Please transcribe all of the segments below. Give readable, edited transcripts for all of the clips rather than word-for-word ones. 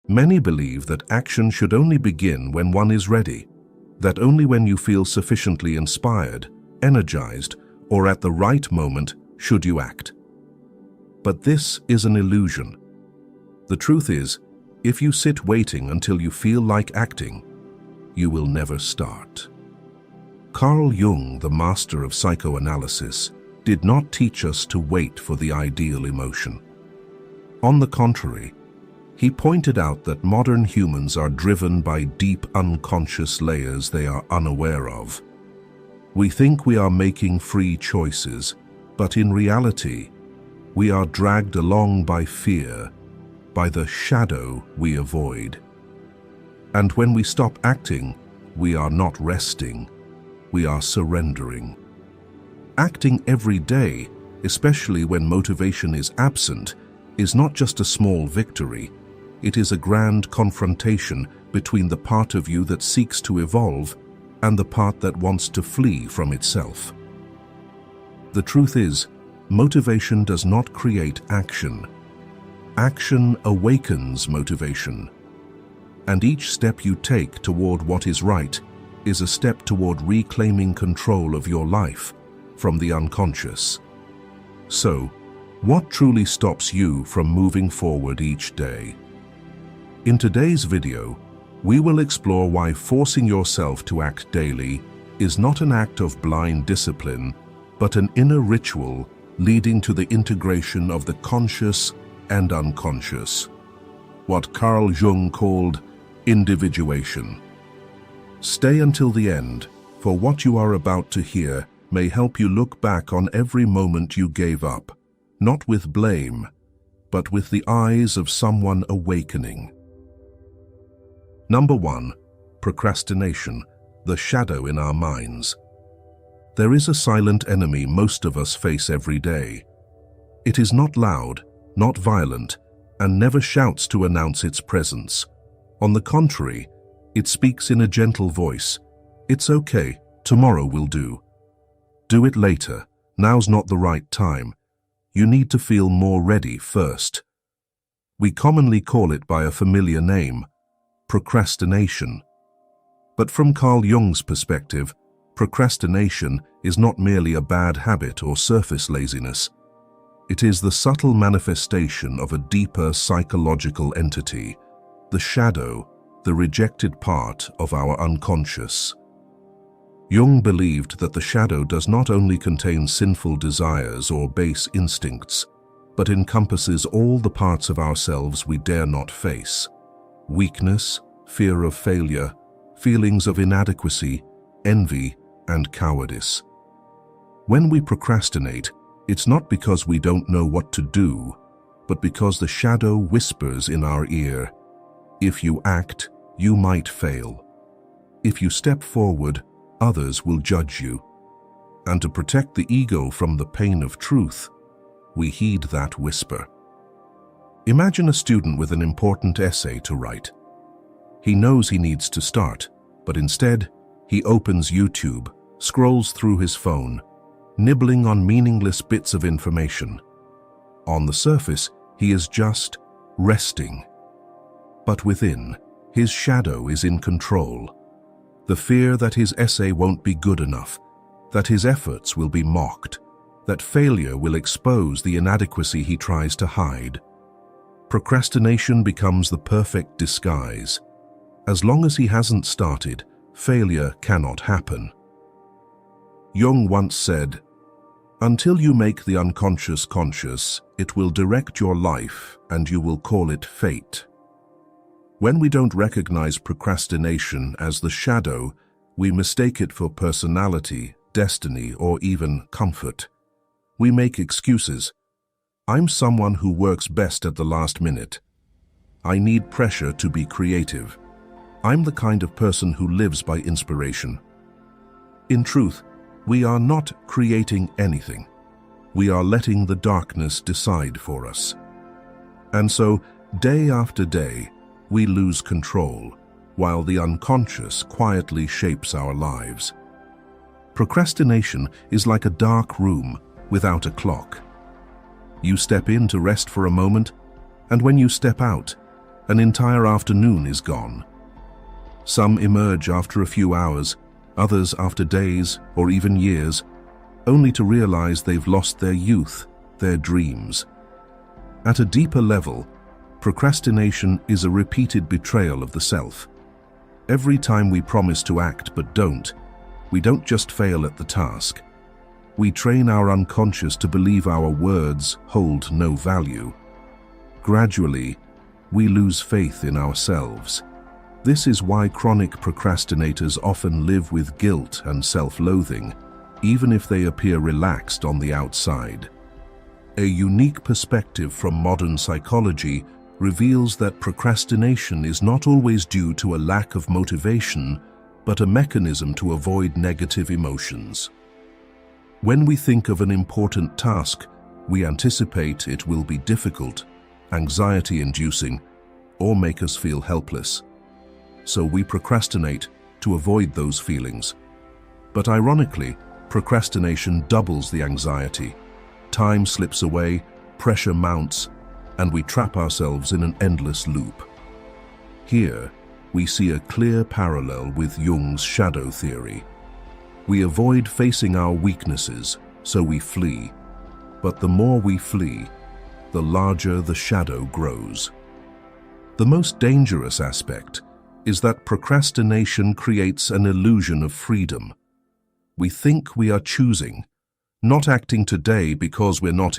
Many believe that action should only begin when one is ready, that only when you feel sufficiently inspired, energized, or at the right moment should you act. But this is an illusion. The truth is, if you sit waiting until you feel like acting, you will never start. Carl Jung, the master of psychoanalysis, did not teach us to wait for the ideal emotion. On the contrary, he pointed out that modern humans are driven by deep unconscious layers they are unaware of. We think we are making free choices, but in reality, we are dragged along by fear, by the shadow we avoid. And when we stop acting, we are not resting, we are surrendering. Acting every day, especially when motivation is absent, is not just a small victory. It is a grand confrontation between the part of you that seeks to evolve and the part that wants to flee from itself. The truth is, motivation does not create action. Action awakens motivation. And each step you take toward what is right is a step toward reclaiming control of your life from the unconscious. So, what truly stops you from moving forward each day? In today's video, we will explore why forcing yourself to act daily is not an act of blind discipline, but an inner ritual leading to the integration of the conscious and unconscious, what Carl Jung called individuation. Stay until the end, for what you are about to hear may help you look back on every moment you gave up, not with blame, but with the eyes of someone awakening. Number 1. Procrastination, the shadow in our minds. There is a silent enemy most of us face every day. It is not loud, not violent, and never shouts to announce its presence. On the contrary, it speaks in a gentle voice. It's okay, tomorrow will do. Do it later, now's not the right time. You need to feel more ready first. We commonly call it by a familiar name, procrastination. But from Carl Jung's perspective, procrastination is not merely a bad habit or surface laziness. It is the subtle manifestation of a deeper psychological entity, the shadow, the rejected part of our unconscious. Jung believed that the shadow does not only contain sinful desires or base instincts, but encompasses all the parts of ourselves we dare not face: weakness, fear of failure, feelings of inadequacy, envy, and cowardice. When we procrastinate, it's not because we don't know what to do, but because the shadow whispers in our ear, if you act, you might fail. If you step forward, others will judge you. And to protect the ego from the pain of truth, we heed that whisper. Imagine a student with an important essay to write. He knows he needs to start, but instead, he opens YouTube, scrolls through his phone, nibbling on meaningless bits of information. On the surface, he is just resting. But within, his shadow is in control. The fear that his essay won't be good enough, that his efforts will be mocked, that failure will expose the inadequacy he tries to hide. Procrastination becomes the perfect disguise. As long as he hasn't started, failure cannot happen. Jung once said, "Until you make the unconscious conscious, it will direct your life and you will call it fate." When we don't recognize procrastination as the shadow, we mistake it for personality, destiny, or even comfort. We make excuses. I'm someone who works best at the last minute. I need pressure to be creative. I'm the kind of person who lives by inspiration. In truth, we are not creating anything. We are letting the darkness decide for us. And so, day after day, we lose control, while the unconscious quietly shapes our lives. Procrastination is like a dark room without a clock. You step in to rest for a moment, and when you step out, an entire afternoon is gone. Some emerge after a few hours, others after days or even years, only to realize they've lost their youth, their dreams. At a deeper level, procrastination is a repeated betrayal of the self. Every time we promise to act but don't, we don't just fail at the task. We train our unconscious to believe our words hold no value. Gradually, we lose faith in ourselves. This is why chronic procrastinators often live with guilt and self-loathing, even if they appear relaxed on the outside. A unique perspective from modern psychology reveals that procrastination is not always due to a lack of motivation, but a mechanism to avoid negative emotions. When we think of an important task, we anticipate it will be difficult, anxiety-inducing, or make us feel helpless. So we procrastinate to avoid those feelings. But ironically, procrastination doubles the anxiety. Time slips away, pressure mounts, and we trap ourselves in an endless loop. Here, we see a clear parallel with Jung's shadow theory. We avoid facing our weaknesses, so we flee. But the more we flee, the larger the shadow grows. The most dangerous aspect is that procrastination creates an illusion of freedom. We think we are choosing, not acting today because we're not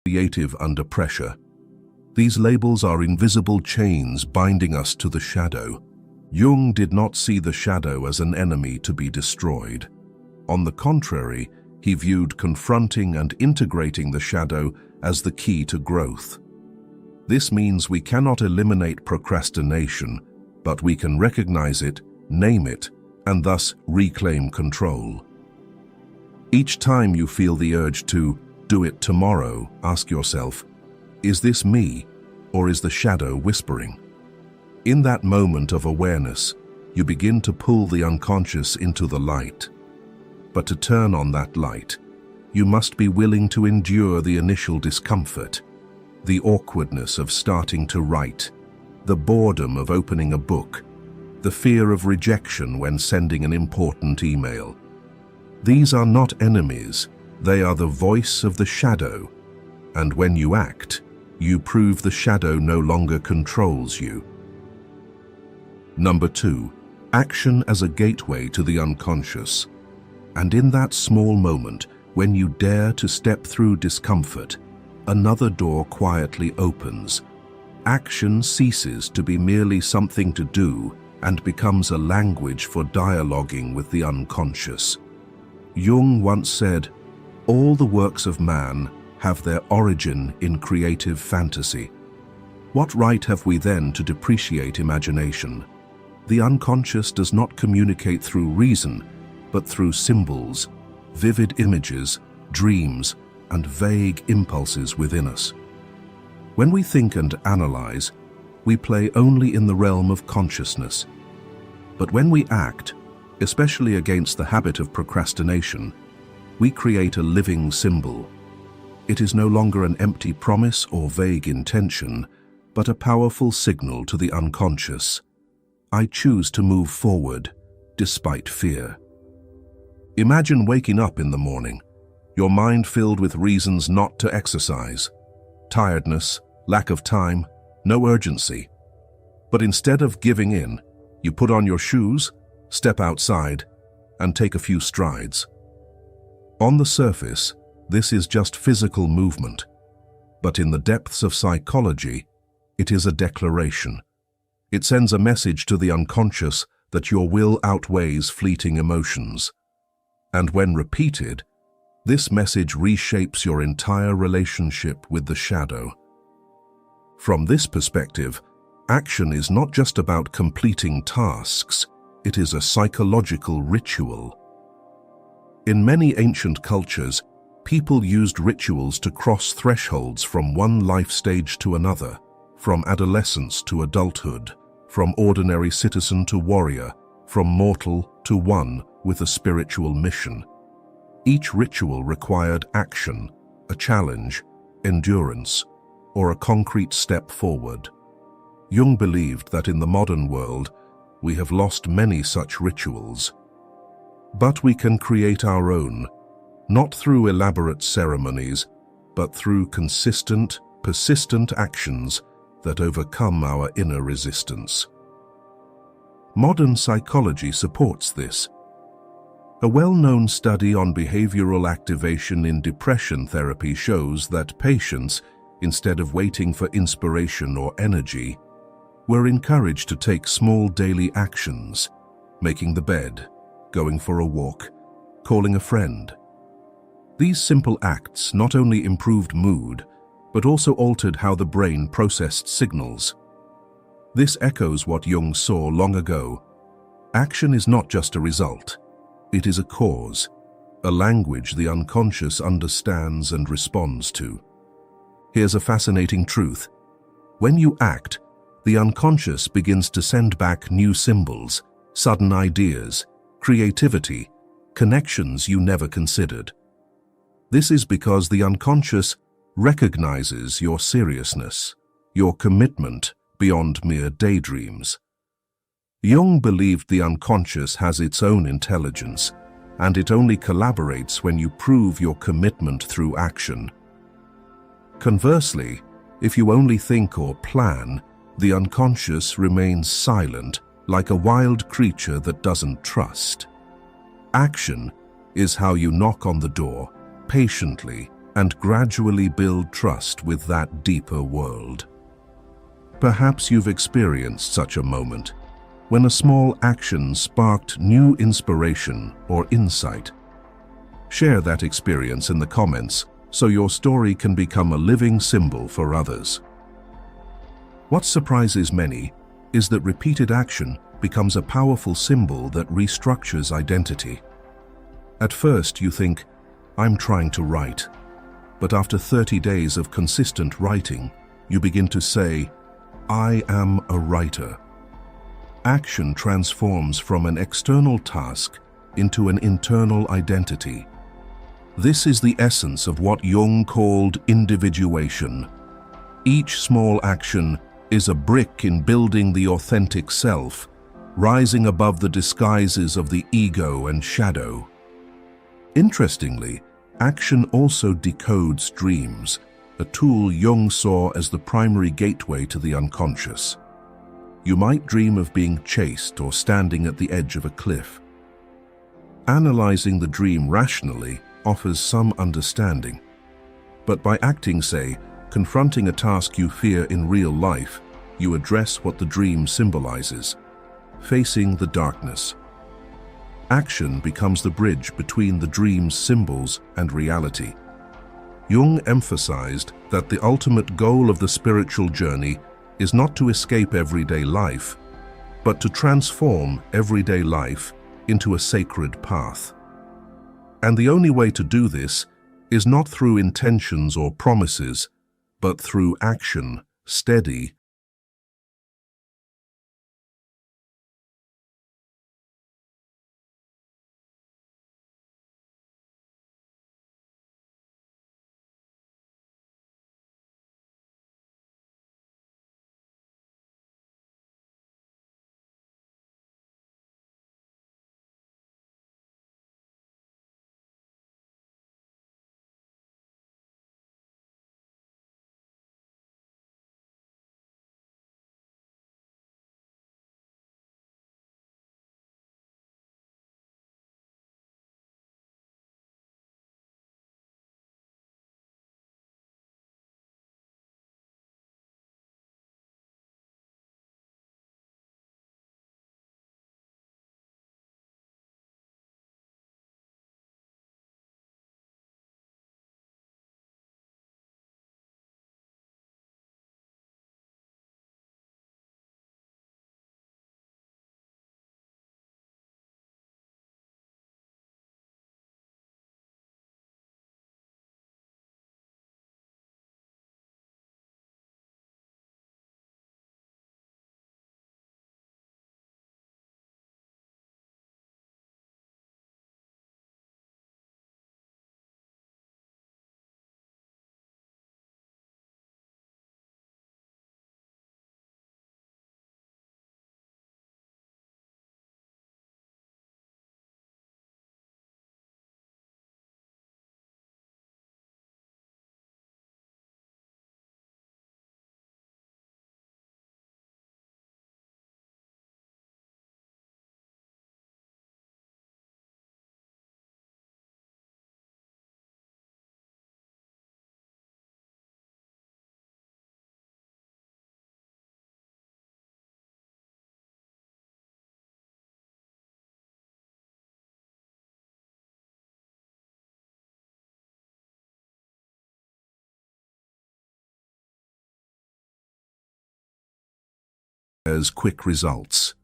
creative under pressure. These labels are invisible chains binding us to the shadow. Jung did not see the shadow as an enemy to be destroyed. On the contrary, he viewed confronting and integrating the shadow as the key to growth. This means we cannot eliminate procrastination, but we can recognize it, name it, and thus reclaim control. Each time you feel the urge to do it tomorrow, ask yourself, is this me, or is the shadow whispering? In that moment of awareness, you begin to pull the unconscious into the light. But to turn on that light, you must be willing to endure the initial discomfort, the awkwardness of starting to write, the boredom of opening a book, the fear of rejection when sending an important email. These are not enemies, they are the voice of the shadow, and when you act, You prove the shadow no longer controls you. Number 2, action as a gateway to the unconscious. And in that small moment, when you dare to step through discomfort, another door quietly opens. Action ceases to be merely something to do and becomes a language for dialoguing with the unconscious. Jung once said, "All the works of man have their origin in creative fantasy." What right have we then to depreciate imagination? The unconscious does not communicate through reason, but through symbols, vivid images, dreams, and vague impulses within us. When we think and analyze, we play only in the realm of consciousness. But when we act, especially against the habit of procrastination, we create a living symbol. It is no longer an empty promise or vague intention, but a powerful signal to the unconscious. I choose to move forward, despite fear. Imagine waking up in the morning, your mind filled with reasons not to exercise. Tiredness, lack of time, no urgency. But instead of giving in, you put on your shoes, step outside, and take a few strides. On the surface, this is just physical movement, but in the depths of psychology, it is a declaration. It sends a message to the unconscious that your will outweighs fleeting emotions. And when repeated, this message reshapes your entire relationship with the shadow. From this perspective, action is not just about completing tasks, it is a psychological ritual. In many ancient cultures, people used rituals to cross thresholds from one life stage to another, from adolescence to adulthood, from ordinary citizen to warrior, from mortal to one with a spiritual mission. Each ritual required action, a challenge, endurance, or a concrete step forward. Jung believed that in the modern world, we have lost many such rituals. But we can create our own, not through elaborate ceremonies, but through consistent, persistent actions that overcome our inner resistance. Modern psychology supports this. A well-known study on behavioral activation in depression therapy shows that patients, instead of waiting for inspiration or energy, were encouraged to take small daily actions, making the bed, going for a walk, calling a friend. These simple acts not only improved mood, but also altered how the brain processed signals. This echoes what Jung saw long ago. Action is not just a result, it is a cause, a language the unconscious understands and responds to. Here's a fascinating truth. When you act, the unconscious begins to send back new symbols, sudden ideas, creativity, connections you never considered. This is because the unconscious recognizes your seriousness, your commitment beyond mere daydreams. Jung believed the unconscious has its own intelligence, and it only collaborates when you prove your commitment through action. Conversely, if you only think or plan, the unconscious remains silent, like a wild creature that doesn't trust. Action is how you knock on the door, patiently, and gradually build trust with that deeper world. Perhaps you've experienced such a moment, when a small action sparked new inspiration or insight. Share that experience in the comments so your story can become a living symbol for others. What surprises many is that repeated action becomes a powerful symbol that restructures identity. At first you think, "I'm trying to write." But after 30 days of consistent writing, you begin to say, "I am a writer." Action transforms from an external task into an internal identity. This is the essence of what Jung called individuation. Each small action is a brick in building the authentic self, rising above the disguises of the ego and shadow. Interestingly, action also decodes dreams. a tool Jung saw as the primary gateway to the unconscious. You might dream of being chased or standing at the edge of a cliff. Analyzing the dream rationally offers some understanding. But by acting, say, confronting a task you fear in real life, you address what the dream symbolizes, facing the darkness. Action becomes the bridge between the dream's symbols and reality. Jung emphasized that the ultimate goal of the spiritual journey is not to escape everyday life, but to transform everyday life into a sacred path. And the only way to do this is not through intentions or promises, but through action, steady, as quick results.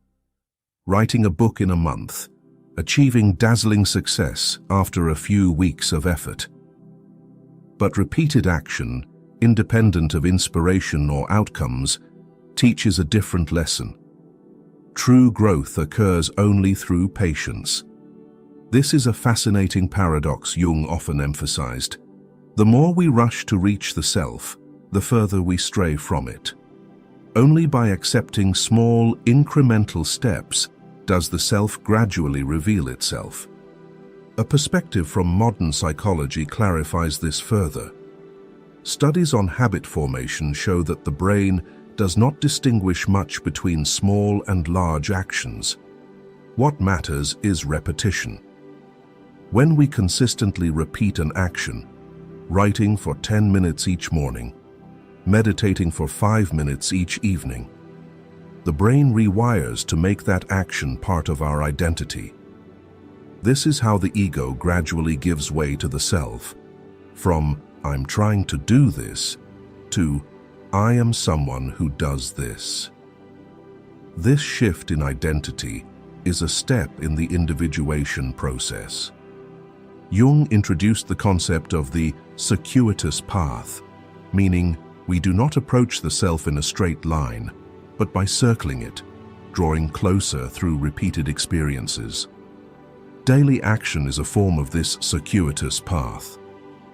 Writing a book in a month, achieving dazzling success after a few weeks of effort. But repeated action, independent of inspiration or outcomes, teaches a different lesson. True growth occurs only through patience. This is a fascinating paradox Jung often emphasized. The more we rush to reach the self, the further we stray from it. Only by accepting small, incremental steps does the self gradually reveal itself. A perspective from modern psychology clarifies this further. Studies on habit formation show that the brain does not distinguish much between small and large actions. What matters is repetition. When we consistently repeat an action, writing for 10 minutes each morning, meditating for 5 minutes each evening, the brain rewires to make that action part of our identity. This is how the ego gradually gives way to the self, from "I'm trying to do this" to "I am someone who does this." This shift in identity is a step in the individuation process. Jung introduced the concept of the circuitous path, meaning we do not approach the self in a straight line, but by circling it, drawing closer through repeated experiences. Daily action is a form of this circuitous path.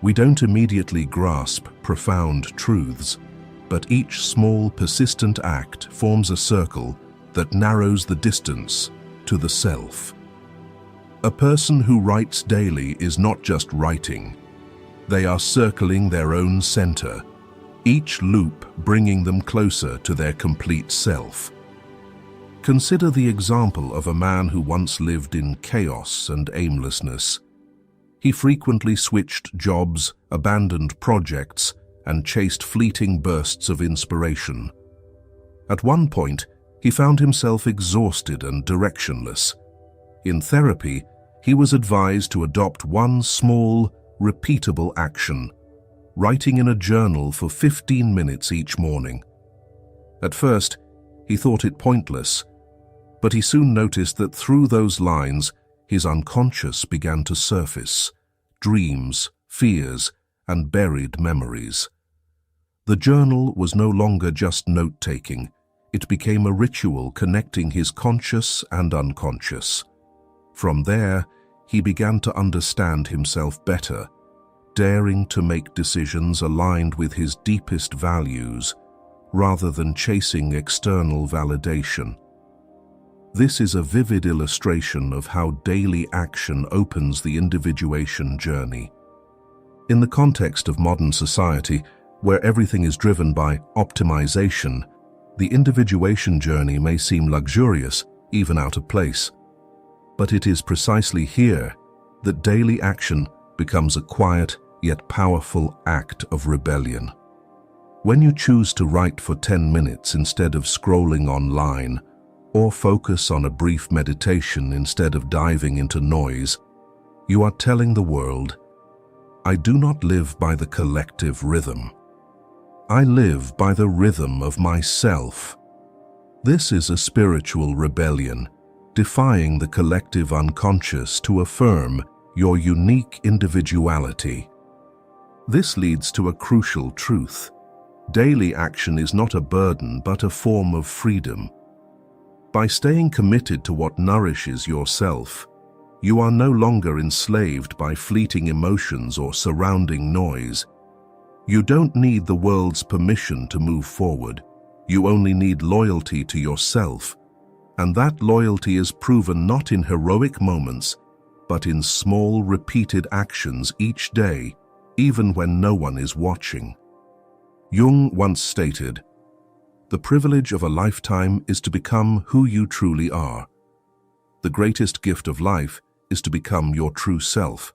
We don't immediately grasp profound truths, but each small, persistent act forms a circle that narrows the distance to the self. A person who writes daily is not just writing. They are circling their own center, each loop bringing them closer to their complete self. Consider the example of a man who once lived in chaos and aimlessness. He frequently switched jobs, abandoned projects, and chased fleeting bursts of inspiration. At one point, he found himself exhausted and directionless. In therapy, he was advised to adopt one small, repeatable action, writing in a journal for 15 minutes each morning. At first, he thought it pointless, but he soon noticed that through those lines, his unconscious began to surface, dreams, fears, and buried memories. The journal was no longer just note-taking. It became a ritual connecting his conscious and unconscious. From there, he began to understand himself better, daring to make decisions aligned with his deepest values, rather than chasing external validation. This is a vivid illustration of how daily action opens the individuation journey. In the context of modern society, where everything is driven by optimization, the individuation journey may seem luxurious, even out of place. But it is precisely here that daily action becomes a quiet yet powerful act of rebellion. When you choose to write for 10 minutes instead of scrolling online, or focus on a brief meditation instead of diving into noise, you are telling the world, I do not live by the collective rhythm. I live by the rhythm of myself. This is a spiritual rebellion, defying the collective unconscious to affirm your unique individuality. This leads to a crucial truth. Daily action is not a burden but a form of freedom. By staying committed to what nourishes yourself, you are no longer enslaved by fleeting emotions or surrounding noise. You don't need the world's permission to move forward. You only need loyalty to yourself, and that loyalty is proven not in heroic moments, but in small, repeated actions each day, even when no one is watching. Jung once stated, "The privilege of a lifetime is to become who you truly are. The greatest gift of life is to become your true self."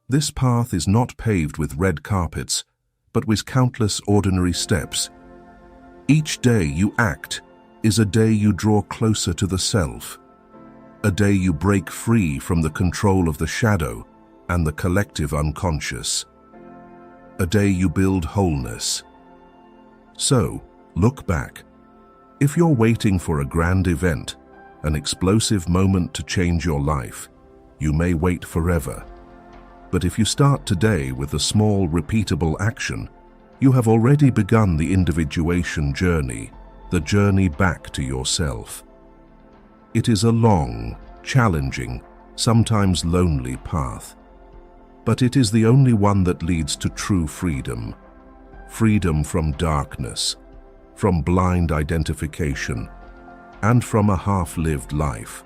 This path is not paved with red carpets, but with countless ordinary steps. Each day you act is a day you draw closer to the self, a day you break free from the control of the shadow and the collective unconscious, a day you build wholeness. So, look back. If you're waiting for a grand event, an explosive moment to change your life, you may wait forever. But if you start today with a small, repeatable action, you have already begun the individuation journey, the journey back to yourself. It is a long, challenging, sometimes lonely path. But it is the only one that leads to true freedom. Freedom from darkness, from blind identification, and from a half-lived life.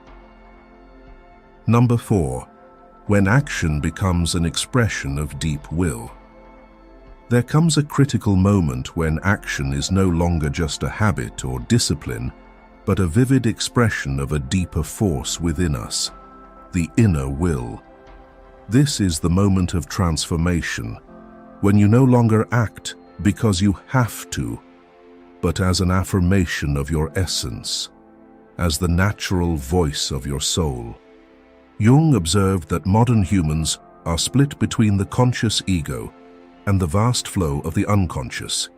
Number 4. When action becomes an expression of deep will. There comes a critical moment when action is no longer just a habit or discipline, but a vivid expression of a deeper force within us, the inner will. This is the moment of transformation, when you no longer act because you have to, but as an affirmation of your essence, as the natural voice of your soul. Jung observed that modern humans are split between the conscious ego and the vast flow of the unconscious.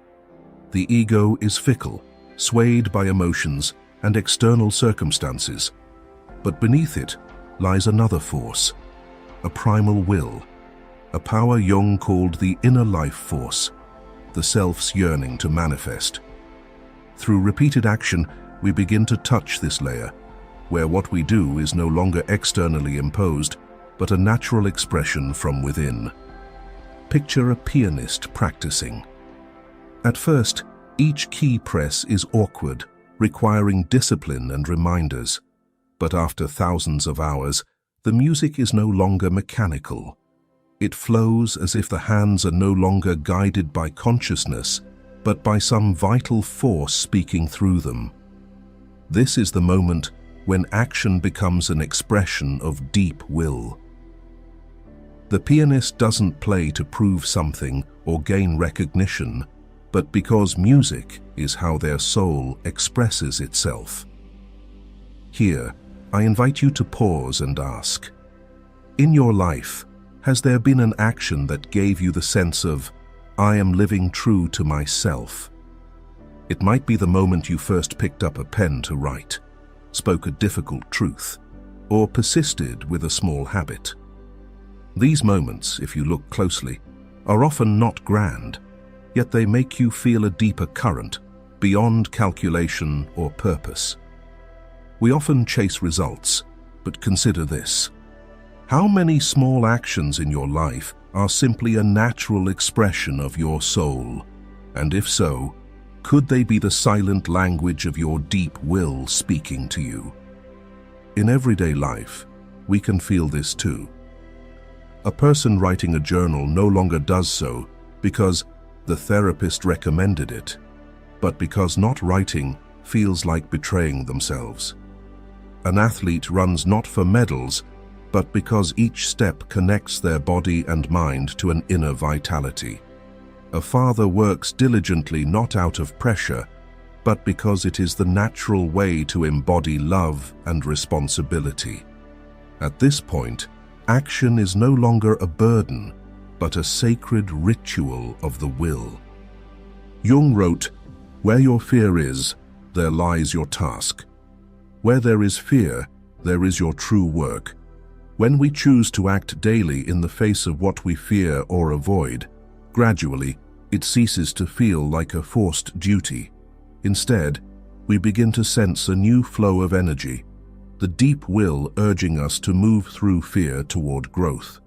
The ego is fickle, swayed by emotions and external circumstances, but beneath it lies another force, a primal will, a power Jung called the inner life force, the self's yearning to manifest. Through repeated action, we begin to touch this layer, where what we do is no longer externally imposed, but a natural expression from within. Picture a pianist practicing. At first, each key press is awkward, requiring discipline and reminders. But after thousands of hours, the music is no longer mechanical. It flows as if the hands are no longer guided by consciousness, but by some vital force speaking through them. This is the moment when action becomes an expression of deep will. The pianist doesn't play to prove something or gain recognition, but because music is how their soul expresses itself. Here, I invite you to pause and ask, in your life, has there been an action that gave you the sense of, I am living true to myself? It might be the moment you first picked up a pen to write, spoke a difficult truth, or persisted with a small habit. These moments, if you look closely, are often not grand, yet they make you feel a deeper current, beyond calculation or purpose. We often chase results, but consider this. How many small actions in your life are simply a natural expression of your soul? And if so, could they be the silent language of your deep will speaking to you? In everyday life, we can feel this too. A person writing a journal no longer does so because the therapist recommended it, but because not writing feels like betraying themselves. An athlete runs not for medals, but because each step connects their body and mind to an inner vitality. A father works diligently not out of pressure, but because it is the natural way to embody love and responsibility. At this point, action is no longer a burden, but a sacred ritual of the will. Jung wrote, "Where your fear is, there lies your task. Where there is fear, there is your true work." When we choose to act daily in the face of what we fear or avoid, gradually, it ceases to feel like a forced duty. Instead, we begin to sense a new flow of energy, the deep will urging us to move through fear toward growth.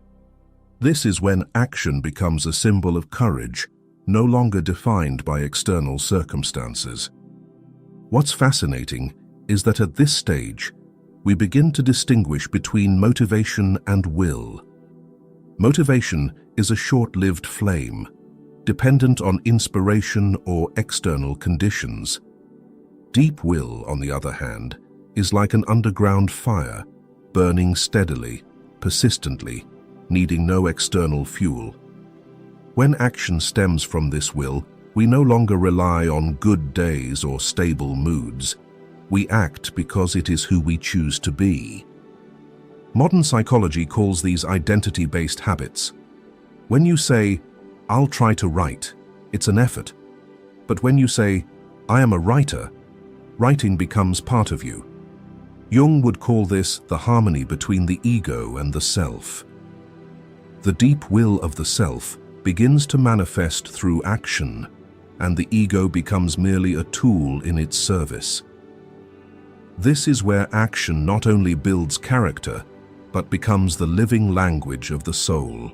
This is when action becomes a symbol of courage, no longer defined by external circumstances. What's fascinating is that at this stage, we begin to distinguish between motivation and will. Motivation is a short-lived flame, dependent on inspiration or external conditions. Deep will, on the other hand, is like an underground fire, burning steadily, persistently, needing no external fuel. When action stems from this will, we no longer rely on good days or stable moods. We act because it is who we choose to be. Modern psychology calls these identity-based habits. When you say, "I'll try to write," it's an effort. But when you say, "I am a writer," writing becomes part of you. Jung would call this the harmony between the ego and the self. The deep will of the self begins to manifest through action, and the ego becomes merely a tool in its service. This is where action not only builds character, but becomes the living language of the soul.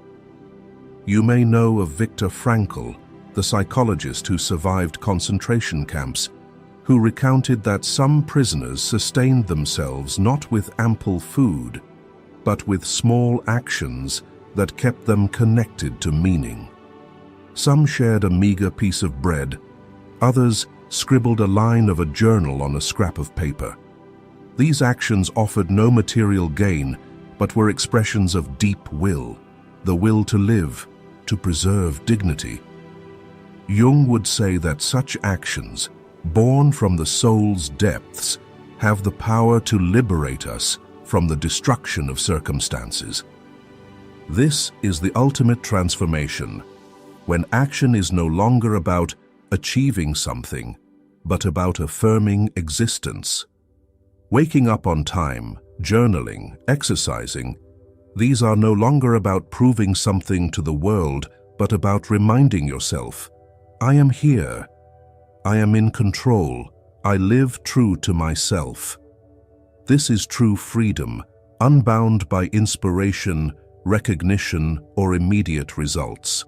You may know of Viktor Frankl, the psychologist who survived concentration camps, who recounted that some prisoners sustained themselves not with ample food, but with small actions that kept them connected to meaning. Some shared a meager piece of bread, others scribbled a line of a journal on a scrap of paper. These actions offered no material gain, but were expressions of deep will, the will to live, to preserve dignity. Jung would say that such actions, born from the soul's depths, have the power to liberate us from the destruction of circumstances. This is the ultimate transformation, when action is no longer about achieving something, but about affirming existence. Waking up on time, journaling, exercising, these are no longer about proving something to the world, but about reminding yourself, I am here, I am in control, I live true to myself. This is true freedom, unbound by inspiration, recognition, or immediate results.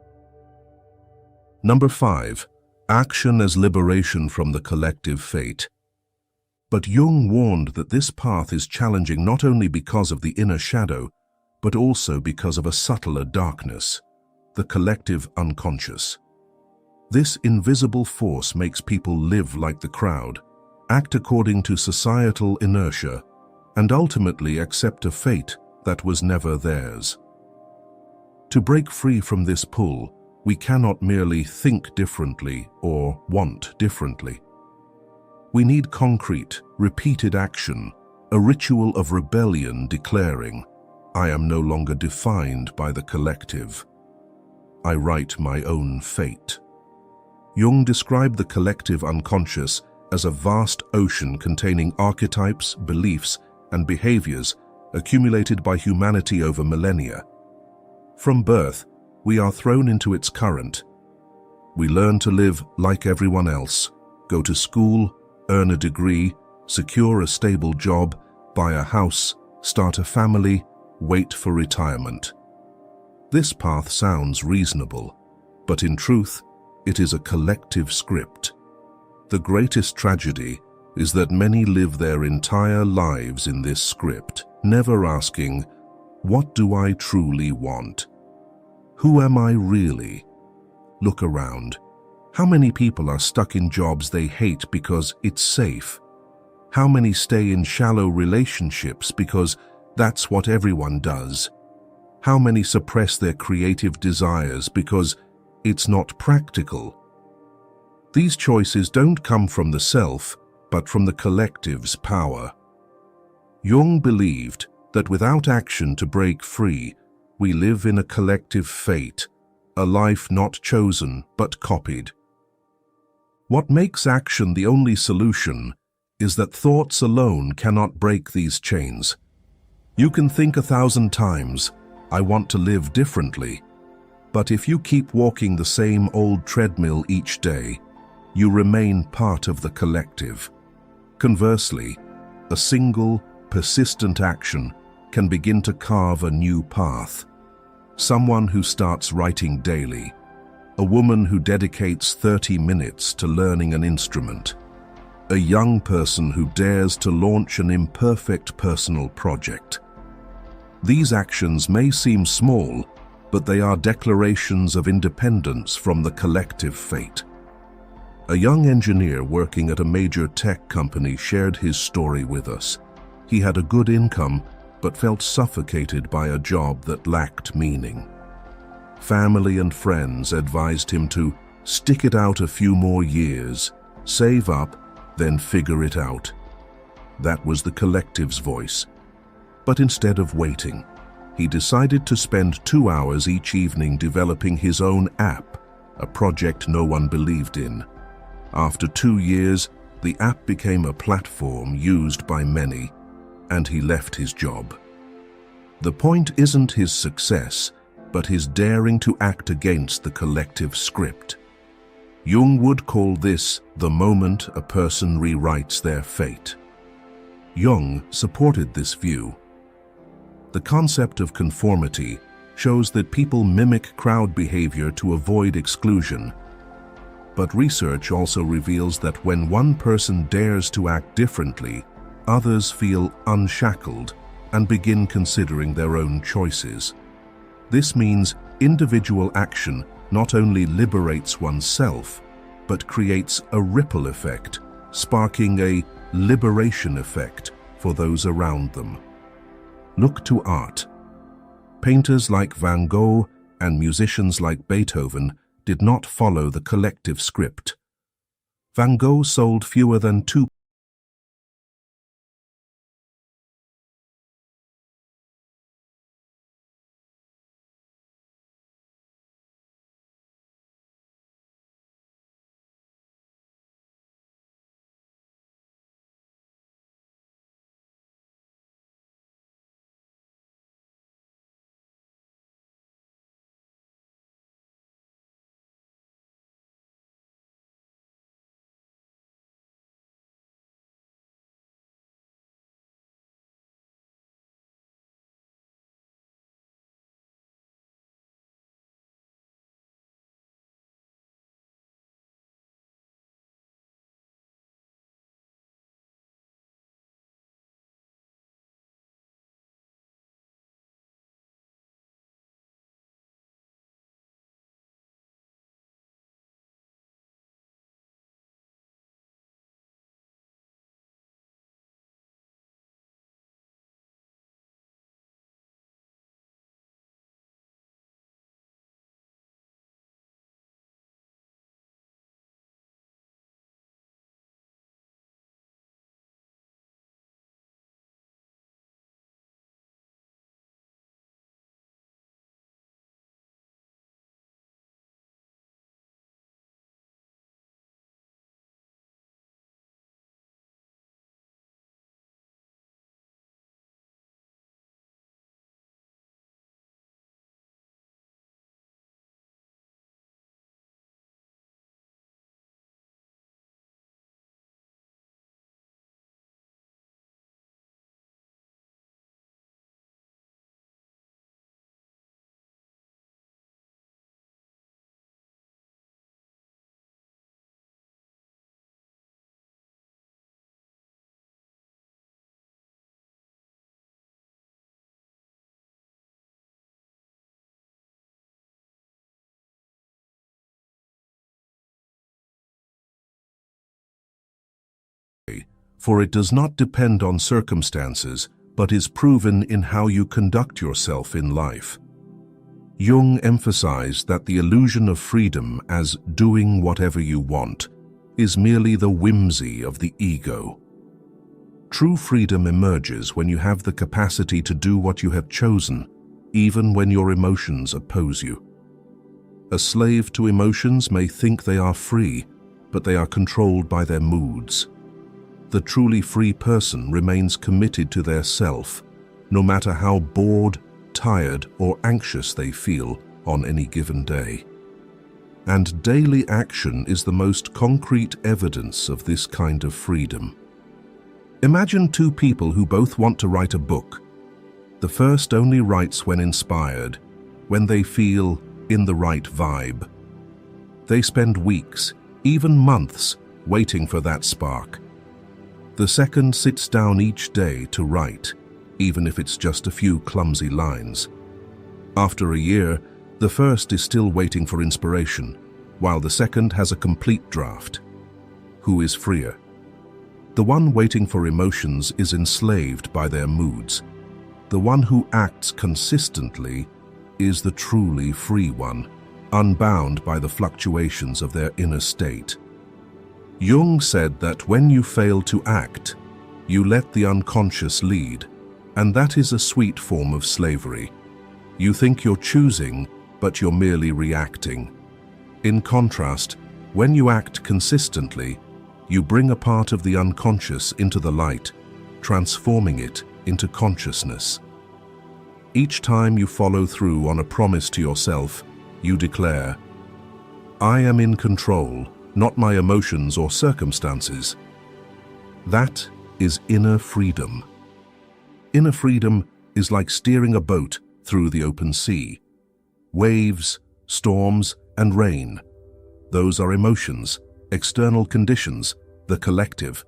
Number 5. Action as liberation from the collective fate. But Jung warned that this path is challenging not only because of the inner shadow, but also because of a subtler darkness, the collective unconscious. This invisible force makes people live like the crowd, act according to societal inertia, and ultimately accept a fate that was never theirs. To break free from this pull, we cannot merely think differently or want differently. We need concrete, repeated action, a ritual of rebellion declaring, "I am no longer defined by the collective. I write my own fate." Jung described the collective unconscious as a vast ocean containing archetypes, beliefs, and behaviors accumulated by humanity over millennia. From birth, we are thrown into its current. We learn to live like everyone else, go to school, earn a degree, secure a stable job, buy a house, start a family, wait for retirement. This path sounds reasonable, but in truth, it is a collective script. The greatest tragedy is that many live their entire lives in this script, never asking, "What do I truly want? Who am I really?" Look around. How many people are stuck in jobs they hate because it's safe? How many stay in shallow relationships because that's what everyone does? How many suppress their creative desires because it's not practical? These choices don't come from the self, but from the collective's power. Jung believed that without action to break free, we live in a collective fate, a life not chosen but copied. What makes action the only solution is that thoughts alone cannot break these chains. You can think 1,000 times, "I want to live differently," but if you keep walking the same old treadmill each day, you remain part of the collective. Conversely, a single, persistent action can begin to carve a new path. Someone who starts writing daily, a woman who dedicates 30 minutes to learning an instrument, a young person who dares to launch an imperfect personal project. These actions may seem small, but they are declarations of independence from the collective fate. A young engineer working at a major tech company shared his story with us. He had a good income, but felt suffocated by a job that lacked meaning. Family and friends advised him to stick it out a few more years, save up, then figure it out. That was the collective's voice. But instead of waiting, he decided to spend 2 hours each evening developing his own app, a project no one believed in. After 2 years, the app became a platform used by many, and he left his job. The point isn't his success, but his daring to act against the collective script. Jung would call this the moment a person rewrites their fate. Jung supported this view. The concept of conformity shows that people mimic crowd behavior to avoid exclusion. But research also reveals that when one person dares to act differently, others feel unshackled and begin considering their own choices. This means individual action not only liberates oneself, but creates a ripple effect, sparking a liberation effect for those around them. Look to art. Painters like Van Gogh and musicians like Beethoven did not follow the collective script. Van Gogh sold fewer than 2 for it does not depend on circumstances, but is proven in how you conduct yourself in life. Jung emphasized that the illusion of freedom as doing whatever you want is merely the whimsy of the ego. True freedom emerges when you have the capacity to do what you have chosen, even when your emotions oppose you. A slave to emotions may think they are free, but they are controlled by their moods. The truly free person remains committed to their self, no matter how bored, tired, or anxious they feel on any given day. And daily action is the most concrete evidence of this kind of freedom. Imagine two people who both want to write a book. The first only writes when inspired, when they feel in the right vibe. They spend weeks, even months, waiting for that spark. The second sits down each day to write, even if it's just a few clumsy lines. After a year, the first is still waiting for inspiration, while the second has a complete draft. Who is freer? The one waiting for emotions is enslaved by their moods. The one who acts consistently is the truly free one, unbound by the fluctuations of their inner state. Jung said that when you fail to act, you let the unconscious lead, and that is a sweet form of slavery. You think you're choosing, but you're merely reacting. In contrast, when you act consistently, you bring a part of the unconscious into the light, transforming it into consciousness. Each time you follow through on a promise to yourself, you declare, "I am in control, not my emotions or circumstances." That is inner freedom. Inner freedom is like steering a boat through the open sea. Waves, storms, and rain. Those are emotions, external conditions, the collective.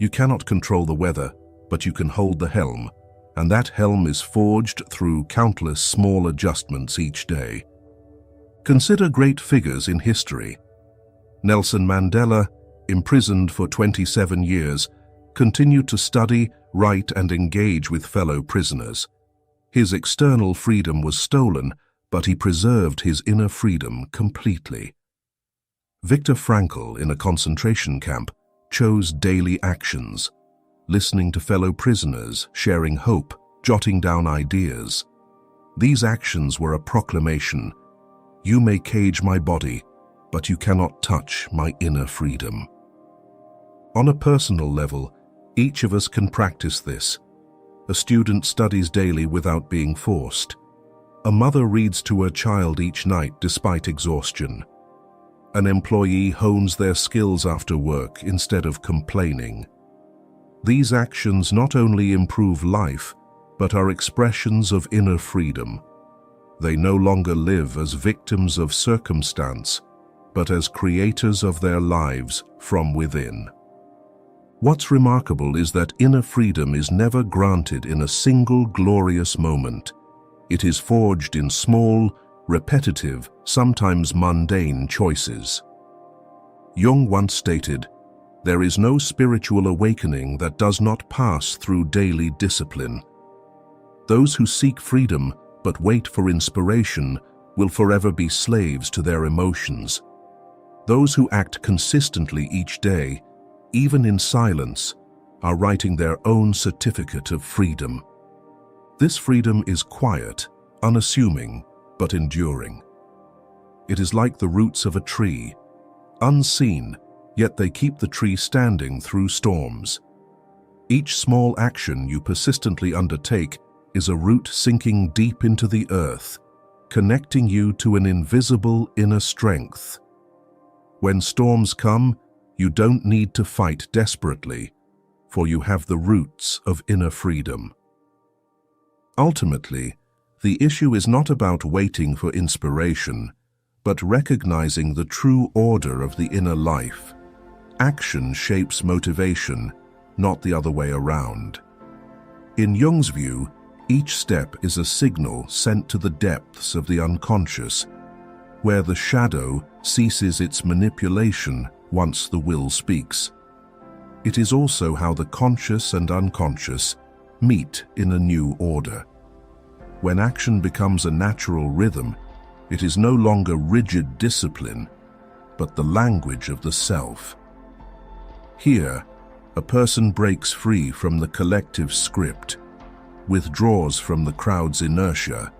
You cannot control the weather, but you can hold the helm, and that helm is forged through countless small adjustments each day. Consider great figures in history. Nelson Mandela, imprisoned for 27 years, continued to study, write, and engage with fellow prisoners. His external freedom was stolen, but he preserved his inner freedom completely. Viktor Frankl, in a concentration camp, chose daily actions, listening to fellow prisoners, sharing hope, jotting down ideas. These actions were a proclamation: "You may cage my body, but you cannot touch my inner freedom." On a personal level, each of us can practice this. A student studies daily without being forced. A mother reads to her child each night despite exhaustion. An employee hones their skills after work instead of complaining. These actions not only improve life, but are expressions of inner freedom. They no longer live as victims of circumstance, but as creators of their lives from within. What's remarkable is that inner freedom is never granted in a single glorious moment. It is forged in small, repetitive, sometimes mundane choices. Jung once stated, "There is no spiritual awakening that does not pass through daily discipline." Those who seek freedom but wait for inspiration will forever be slaves to their emotions. Those who act consistently each day, even in silence, are writing their own certificate of freedom. This freedom is quiet, unassuming, but enduring. It is like the roots of a tree, unseen, yet they keep the tree standing through storms. Each small action you persistently undertake is a root sinking deep into the earth, connecting you to an invisible inner strength. When storms come, you don't need to fight desperately, for you have the roots of inner freedom. Ultimately, the issue is not about waiting for inspiration, but recognizing the true order of the inner life. Action shapes motivation, not the other way around. In Jung's view, each step is a signal sent to the depths of the unconscious, where the shadow ceases its manipulation once the will speaks. it is also how the conscious and unconscious meet in a new order. When action becomes a natural rhythm, it is no longer rigid discipline, but the language of the self. Here, a person breaks free from the collective script, withdraws from the crowd's inertia,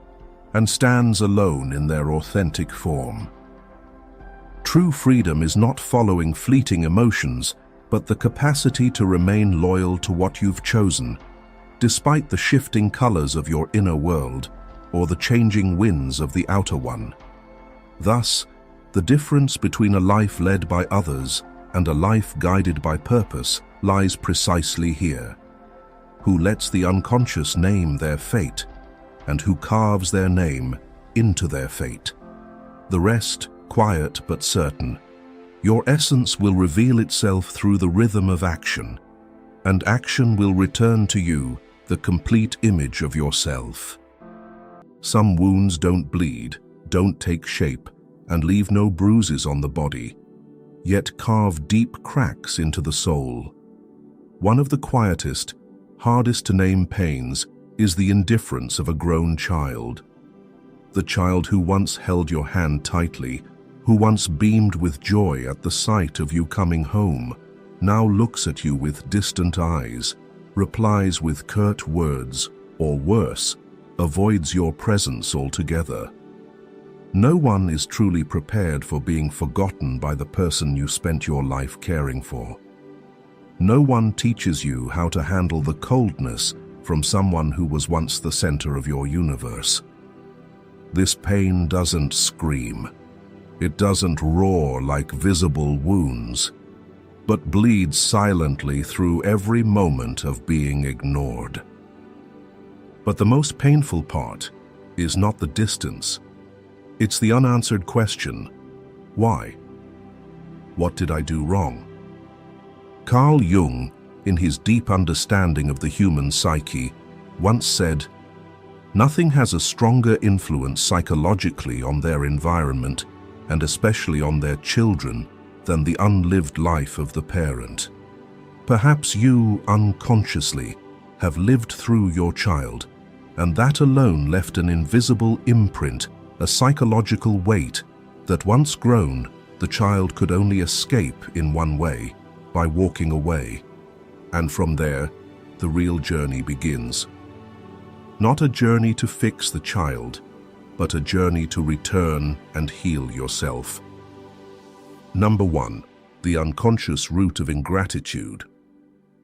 and stands alone in their authentic form. True freedom is not following fleeting emotions, but the capacity to remain loyal to what you've chosen, despite the shifting colors of your inner world or the changing winds of the outer one. Thus, the difference between a life led by others and a life guided by purpose lies precisely here. Who lets the unconscious name their fate, and who carves their name into their fate. The rest, quiet but certain. Your essence will reveal itself through the rhythm of action, and action will return to you the complete image of yourself. Some wounds don't bleed, don't take shape, and leave no bruises on the body, yet carve deep cracks into the soul. One of the quietest, hardest to name pains is the indifference of a grown child. The child who once held your hand tightly, who once beamed with joy at the sight of you coming home, now looks at you with distant eyes, replies with curt words, or worse, avoids your presence altogether. No one is truly prepared for being forgotten by the person you spent your life caring for. No one teaches you how to handle the coldness from someone who was once the center of your universe. This pain doesn't scream. It doesn't roar like visible wounds, but bleeds silently through every moment of being ignored. But the most painful part is not the distance. It's the unanswered question, why? What did I do wrong? Carl Jung, in his deep understanding of the human psyche, once said, "Nothing has a stronger influence psychologically on their environment, and especially on their children, than the unlived life of the parent." Perhaps you, unconsciously, have lived through your child, and that alone left an invisible imprint, a psychological weight, that once grown, the child could only escape in one way, by walking away. And from there, the real journey begins. Not a journey to fix the child, but a journey to return and heal yourself. Number 1. The unconscious root of ingratitude.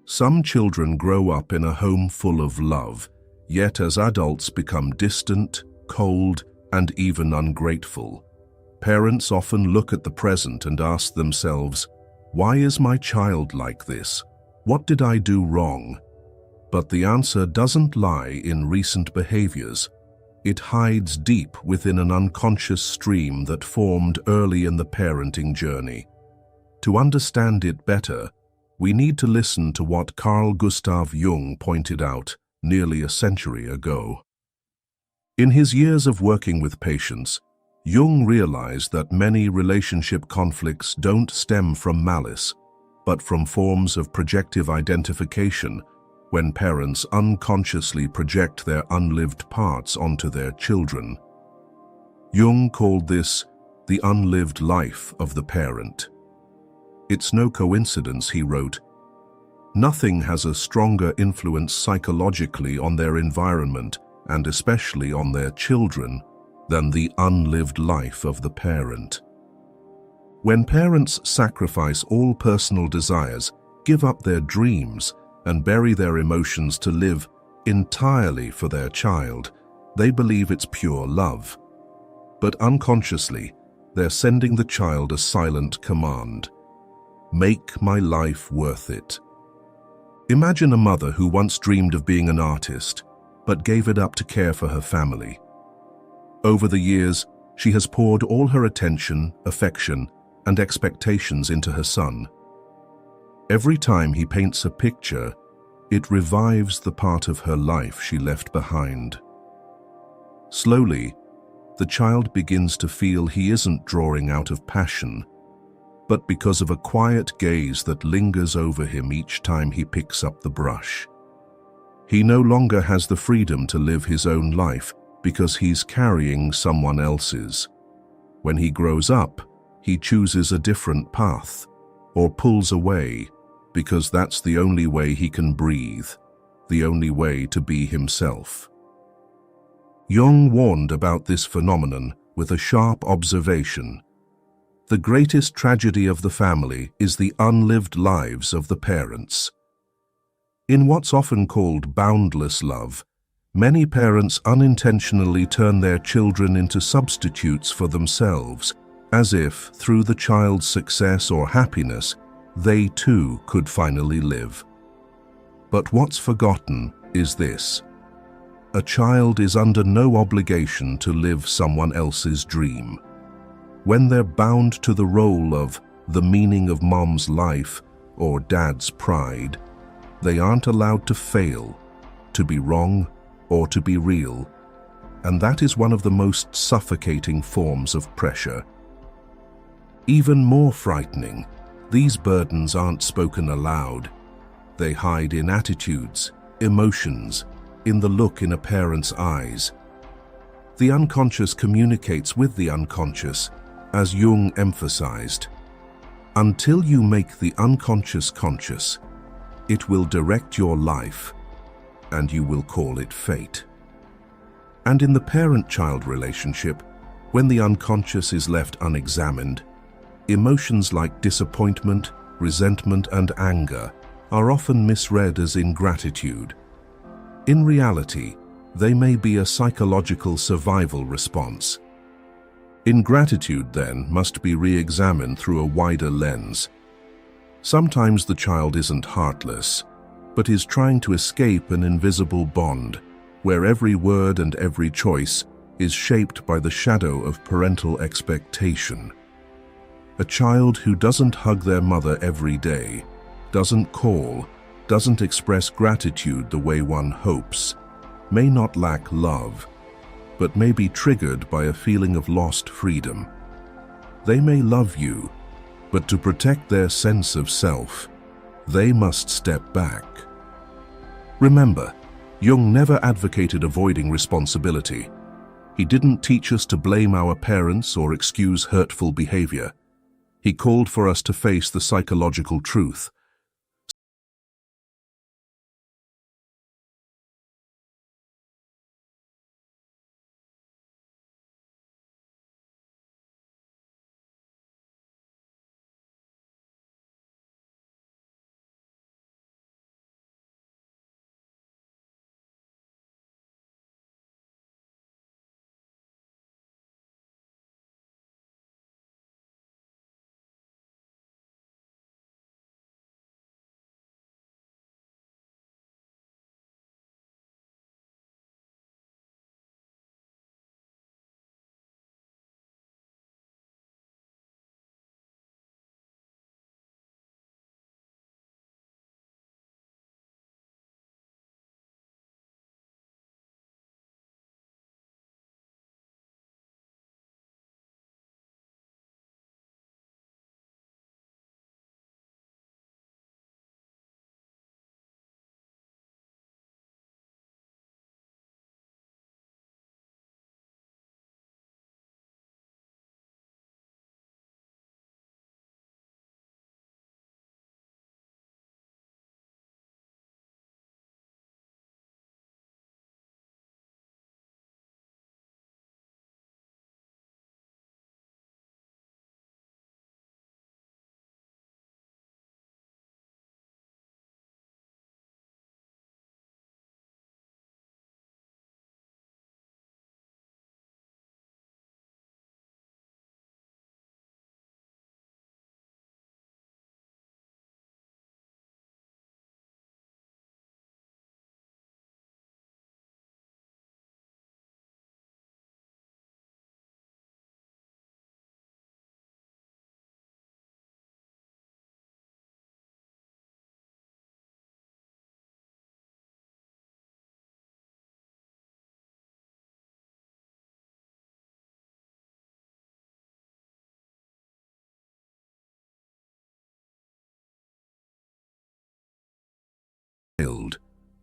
Some children grow up in a home full of love, yet as adults become distant, cold, and even ungrateful. Parents often look at the present and ask themselves, "Why is my child like this? What did I do wrong?" But the answer doesn't lie in recent behaviors. It hides deep within an unconscious stream that formed early in the parenting journey. To understand it better, we need to listen to what Carl Gustav Jung pointed out nearly a century ago. In his years of working with patients, Jung realized that many relationship conflicts don't stem from malice, but from forms of projective identification, when parents unconsciously project their unlived parts onto their children. Jung called this the unlived life of the parent. It's no coincidence, he wrote, "Nothing has a stronger influence psychologically on their environment, and especially on their children, than the unlived life of the parent." When parents sacrifice all personal desires, give up their dreams, and bury their emotions to live entirely for their child, they believe it's pure love. But unconsciously, they're sending the child a silent command: "Make my life worth it." Imagine a mother who once dreamed of being an artist, but gave it up to care for her family. Over the years, she has poured all her attention, affection, and expectations into her son. Every time he paints a picture, it revives the part of her life she left behind. Slowly, the child begins to feel he isn't drawing out of passion, but because of a quiet gaze that lingers over him each time he picks up the brush. He no longer has the freedom to live his own life because he's carrying someone else's. When he grows up, he chooses a different path, or pulls away, because that's the only way he can breathe, the only way to be himself. Jung warned about this phenomenon with a sharp observation. The greatest tragedy of the family is the unlived lives of the parents. In what's often called boundless love, many parents unintentionally turn their children into substitutes for themselves, as if, through the child's success or happiness, they too could finally live. But what's forgotten is this: a child is under no obligation to live someone else's dream. When they're bound to the role of the meaning of mom's life or dad's pride, they aren't allowed to fail, to be wrong, or to be real. And that is one of the most suffocating forms of pressure. Even more frightening, these burdens aren't spoken aloud. They hide in attitudes, emotions, in the look in a parent's eyes. The unconscious communicates with the unconscious, as Jung emphasized. Until you make the unconscious conscious, it will direct your life, and you will call it fate. And in the parent-child relationship, when the unconscious is left unexamined, emotions like disappointment, resentment, and anger are often misread as ingratitude. In reality, they may be a psychological survival response. Ingratitude, then, must be re-examined through a wider lens. Sometimes the child isn't heartless, but is trying to escape an invisible bond, where every word and every choice is shaped by the shadow of parental expectation. A child who doesn't hug their mother every day, doesn't call, doesn't express gratitude the way one hopes, may not lack love, but may be triggered by a feeling of lost freedom. They may love you, but to protect their sense of self, they must step back. Remember, Jung never advocated avoiding responsibility. He didn't teach us to blame our parents or excuse hurtful behavior. He called for us to face the psychological truth.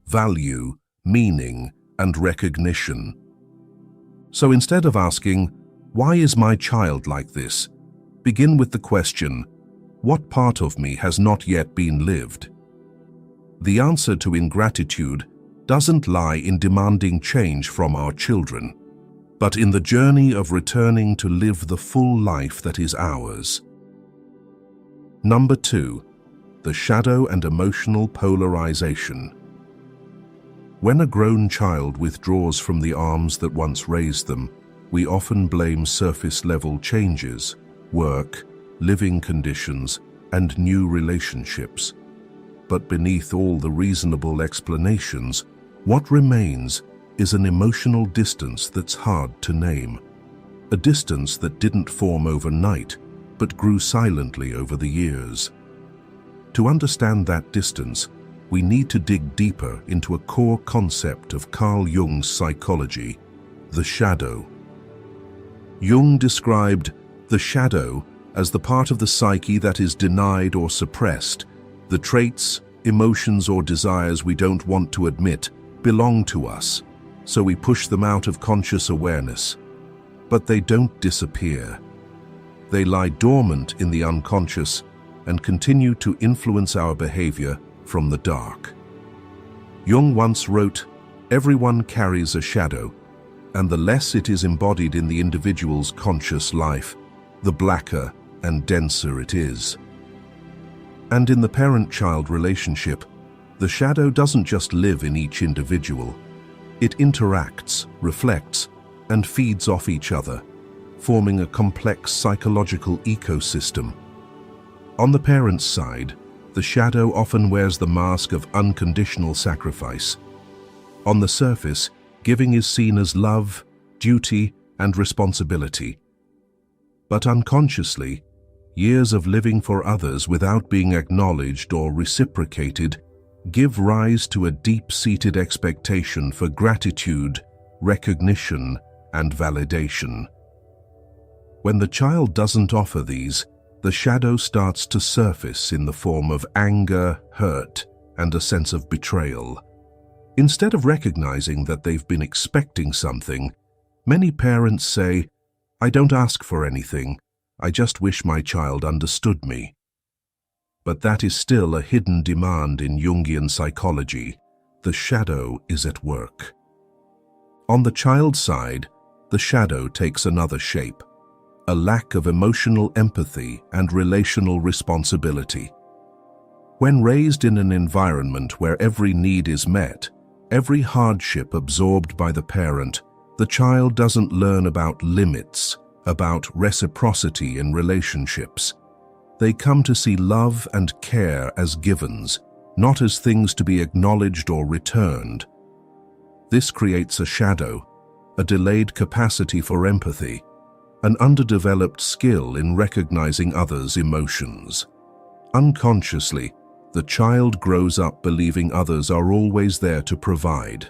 value, meaning, and recognition. So instead of asking, "Why is my child like this?" begin with the question, "What part of me has not yet been lived?" The answer to ingratitude doesn't lie in demanding change from our children, but in the journey of returning to live the full life that is ours. Number 2, the shadow and emotional polarization. When a grown child withdraws from the arms that once raised them, we often blame surface-level changes, work, living conditions, and new relationships. But beneath all the reasonable explanations, what remains is an emotional distance that's hard to name. A distance that didn't form overnight, but grew silently over the years. To understand that distance, we need to dig deeper into a core concept of Carl Jung's psychology, the shadow. Jung described the shadow as the part of the psyche that is denied or suppressed. The traits, emotions, or desires we don't want to admit belong to us, so we push them out of conscious awareness. But they don't disappear. They lie dormant in the unconscious and continue to influence our behavior from the dark. Jung once wrote, "Everyone carries a shadow, and the less it is embodied in the individual's conscious life, the blacker and denser it is." And in the parent-child relationship, the shadow doesn't just live in each individual. It interacts, reflects, and feeds off each other, forming a complex psychological ecosystem. On the parent's side, the shadow often wears the mask of unconditional sacrifice. On the surface, giving is seen as love, duty, and responsibility. But unconsciously, years of living for others without being acknowledged or reciprocated give rise to a deep-seated expectation for gratitude, recognition, and validation. When the child doesn't offer these, the shadow starts to surface in the form of anger, hurt, and a sense of betrayal. Instead of recognizing that they've been expecting something, many parents say, "I don't ask for anything, I just wish my child understood me." But that is still a hidden demand in Jungian psychology. The shadow is at work. On the child's side, the shadow takes another shape. A lack of emotional empathy and relational responsibility. When raised in an environment where every need is met, every hardship absorbed by the parent, the child doesn't learn about limits, about reciprocity in relationships. They come to see love and care as givens, not as things to be acknowledged or returned. This creates a shadow, a delayed capacity for empathy, an underdeveloped skill in recognizing others' emotions. Unconsciously, the child grows up believing others are always there to provide.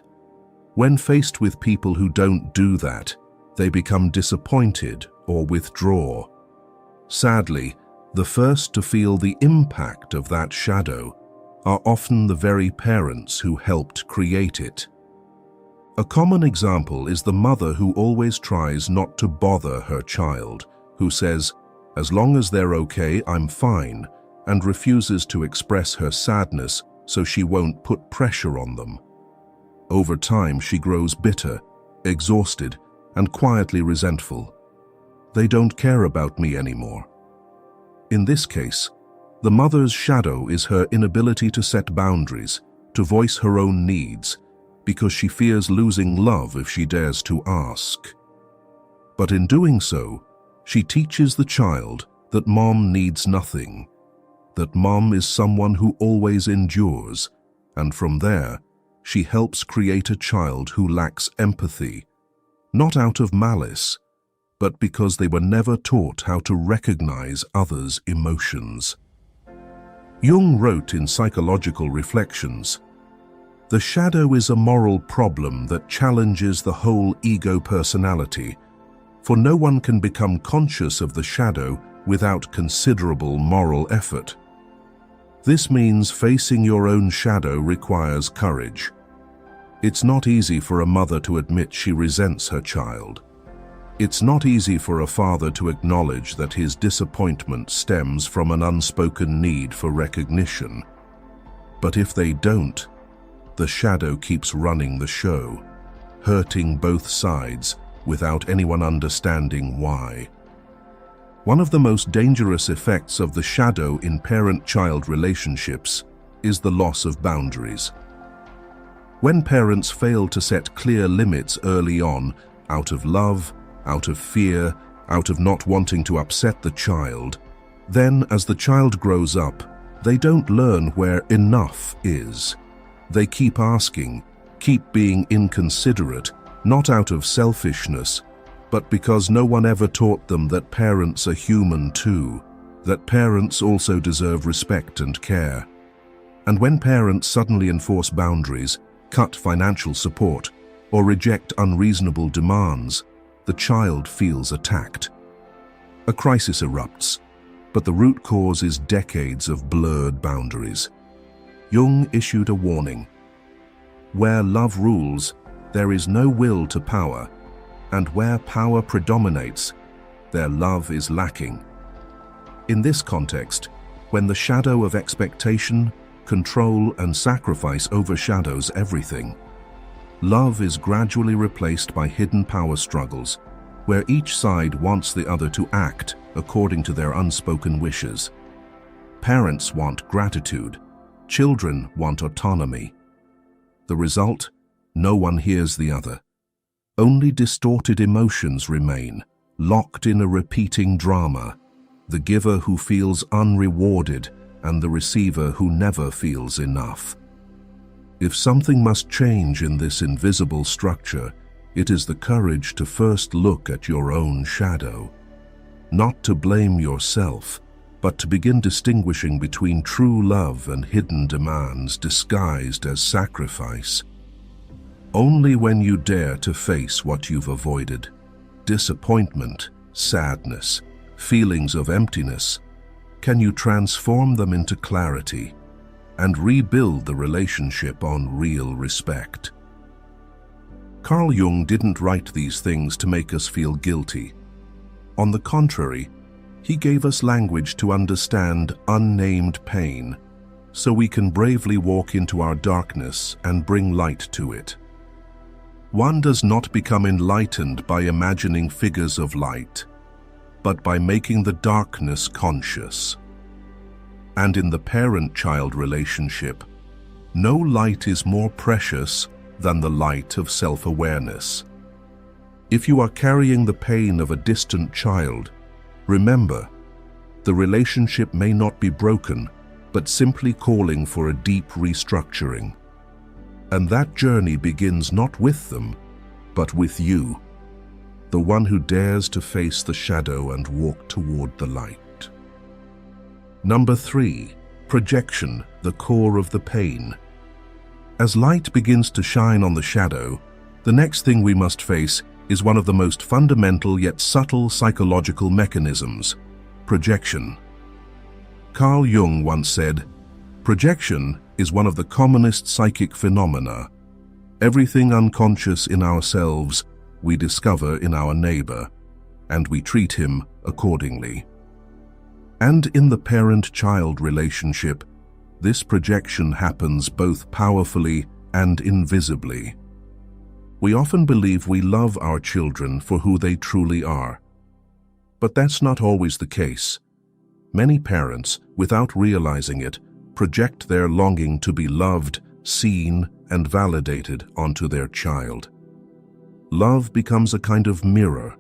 When faced with people who don't do that, they become disappointed or withdraw. Sadly, the first to feel the impact of that shadow are often the very parents who helped create it. A common example is the mother who always tries not to bother her child, who says, "As long as they're okay, I'm fine," and refuses to express her sadness so she won't put pressure on them. Over time, she grows bitter, exhausted, and quietly resentful. "They don't care about me anymore." In this case, the mother's shadow is her inability to set boundaries, to voice her own needs, because she fears losing love if she dares to ask. But in doing so, she teaches the child that mom needs nothing, that mom is someone who always endures, and from there, she helps create a child who lacks empathy, not out of malice, but because they were never taught how to recognize others' emotions. Jung wrote in Psychological Reflections, "The shadow is a moral problem that challenges the whole ego personality, for no one can become conscious of the shadow without considerable moral effort. This means facing your own shadow requires courage. It's not easy for a mother to admit she resents her child. It's not easy for a father to acknowledge that his disappointment stems from an unspoken need for recognition. But if they don't, the shadow keeps running the show, hurting both sides without anyone understanding why. One of the most dangerous effects of the shadow in parent-child relationships is the loss of boundaries. When parents fail to set clear limits early on, out of love, out of fear, out of not wanting to upset the child, then as the child grows up, they don't learn where enough is. They keep asking, keep being inconsiderate, not out of selfishness, but because no one ever taught them that parents are human too, that parents also deserve respect and care. And when parents suddenly enforce boundaries, cut financial support, or reject unreasonable demands, the child feels attacked. A crisis erupts, but the root cause is decades of blurred boundaries. Jung issued a warning. Where love rules, there is no will to power, and where power predominates, their love is lacking. In this context, when the shadow of expectation, control, and sacrifice overshadows everything, love is gradually replaced by hidden power struggles, where each side wants the other to act according to their unspoken wishes. Parents want gratitude, children want autonomy. The result? No one hears the other. Only distorted emotions remain, locked in a repeating drama, the giver who feels unrewarded and the receiver who never feels enough. If something must change in this invisible structure, it is the courage to first look at your own shadow. Not to blame yourself, but to begin distinguishing between true love and hidden demands disguised as sacrifice. Only when you dare to face what you've avoided, disappointment, sadness, feelings of emptiness, can you transform them into clarity and rebuild the relationship on real respect. Carl Jung didn't write these things to make us feel guilty. On the contrary, he gave us language to understand unnamed pain, so we can bravely walk into our darkness and bring light to it. One does not become enlightened by imagining figures of light, but by making the darkness conscious. And in the parent-child relationship, no light is more precious than the light of self-awareness. If you are carrying the pain of a distant child, remember, the relationship may not be broken, but simply calling for a deep restructuring. And that journey begins not with them, but with you, the one who dares to face the shadow and walk toward the light. Number 3, projection, the core of the pain. As light begins to shine on the shadow, the next thing we must face is one of the most fundamental yet subtle psychological mechanisms, projection. Carl Jung once said, "Projection is one of the commonest psychic phenomena. Everything unconscious in ourselves we discover in our neighbor, and we treat him accordingly." And in the parent-child relationship, this projection happens both powerfully and invisibly. We often believe we love our children for who they truly are. But that's not always the case. Many parents, without realizing it, project their longing to be loved, seen, and validated onto their child. Love becomes a kind of mirror,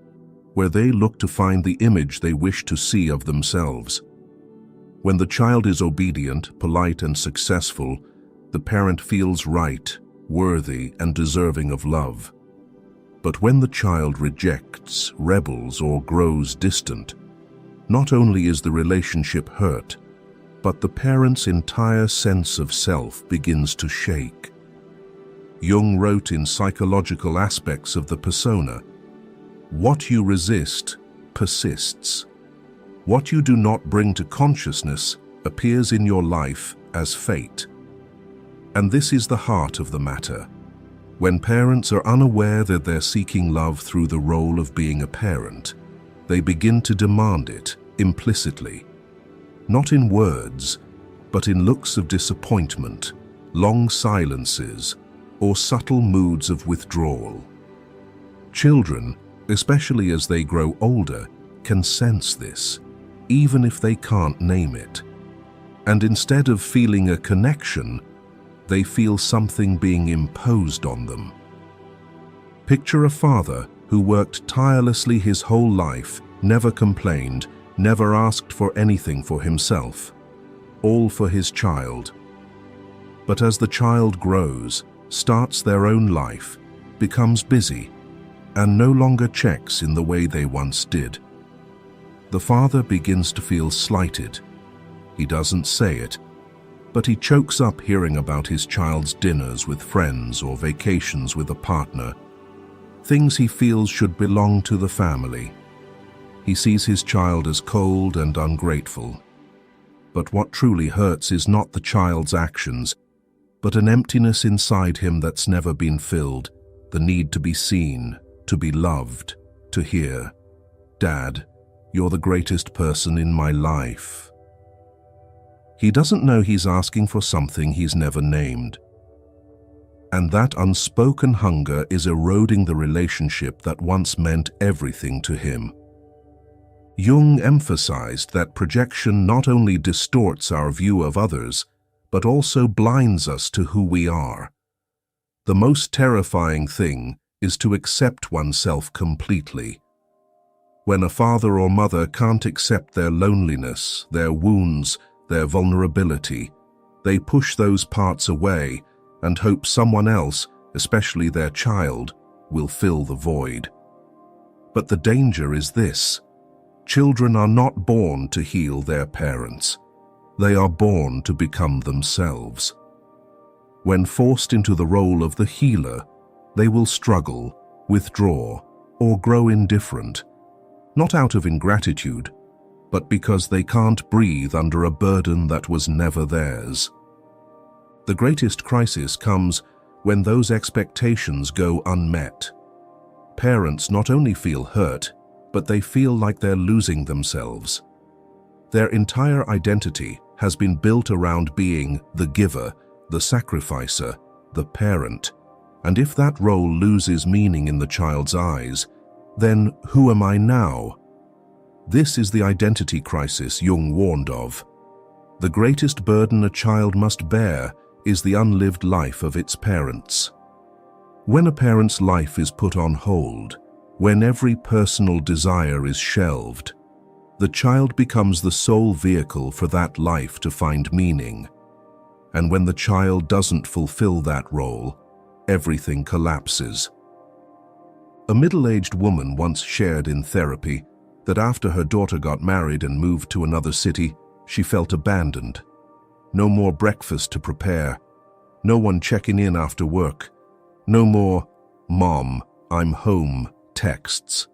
where they look to find the image they wish to see of themselves. When the child is obedient, polite, and successful, the parent feels right, worthy, and deserving of love. But when the child rejects, rebels, or grows distant, not only is the relationship hurt, but the parent's entire sense of self begins to shake. Jung wrote in Psychological Aspects of the Persona, "What you resist persists. What you do not bring to consciousness appears in your life as fate. And this is the heart of the matter. When parents are unaware that they're seeking love through the role of being a parent, they begin to demand it implicitly, not in words, but in looks of disappointment, long silences, or subtle moods of withdrawal. Children, especially as they grow older, can sense this, even if they can't name it. And instead of feeling a connection, they feel something being imposed on them. Picture a father who worked tirelessly his whole life, never complained, never asked for anything for himself, all for his child. But as the child grows, starts their own life, becomes busy, and no longer checks in the way they once did, the father begins to feel slighted. He doesn't say it, but he chokes up hearing about his child's dinners with friends or vacations with a partner, things he feels should belong to the family. He sees his child as cold and ungrateful. But what truly hurts is not the child's actions, but an emptiness inside him that's never been filled, the need to be seen, to be loved, to hear, "Dad, you're the greatest person in my life." He doesn't know he's asking for something he's never named. And that unspoken hunger is eroding the relationship that once meant everything to him. Jung emphasized that projection not only distorts our view of others, but also blinds us to who we are. The most terrifying thing is to accept oneself completely. When a father or mother can't accept their loneliness, their wounds, their vulnerability, they push those parts away and hope someone else, especially their child, will fill the void. But the danger is this: children are not born to heal their parents. They are born to become themselves. When forced into the role of the healer, they will struggle, withdraw, or grow indifferent, not out of ingratitude, but because they can't breathe under a burden that was never theirs. The greatest crisis comes when those expectations go unmet. Parents not only feel hurt, but they feel like they're losing themselves. Their entire identity has been built around being the giver, the sacrificer, the parent. And if that role loses meaning in the child's eyes, then who am I now? This is the identity crisis Jung warned of. The greatest burden a child must bear is the unlived life of its parents. When a parent's life is put on hold, when every personal desire is shelved, the child becomes the sole vehicle for that life to find meaning. And when the child doesn't fulfill that role, everything collapses. A middle-aged woman once shared in therapy that after her daughter got married and moved to another city, she felt abandoned. No more breakfast to prepare, no one checking in after work, no more "Mom, I'm home" texts.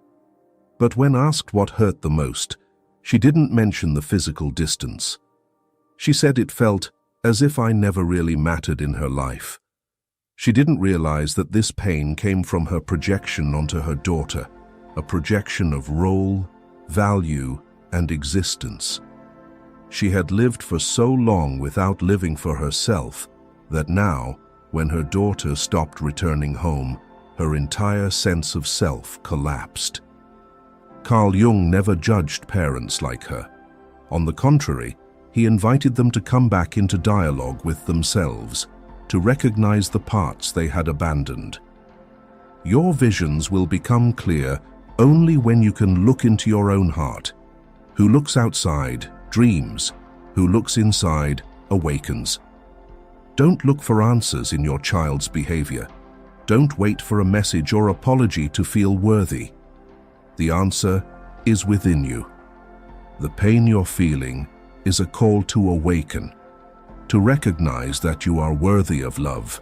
But when asked what hurt the most, she didn't mention the physical distance. She said it felt as if I never really mattered in her life. She didn't realize that this pain came from her projection onto her daughter, a projection of role, value, and existence. She had lived for so long without living for herself that now, when her daughter stopped returning home, her entire sense of self collapsed. Carl Jung never judged parents like her. On the contrary, he invited them to come back into dialogue with themselves, to recognize the parts they had abandoned. Your visions will become clear only when you can look into your own heart. Who looks outside dreams, who looks inside awakens. Don't look for answers in your child's behavior. Don't wait for a message or apology to feel worthy. The answer is within you. The pain you're feeling is a call to awaken, to recognize that you are worthy of love,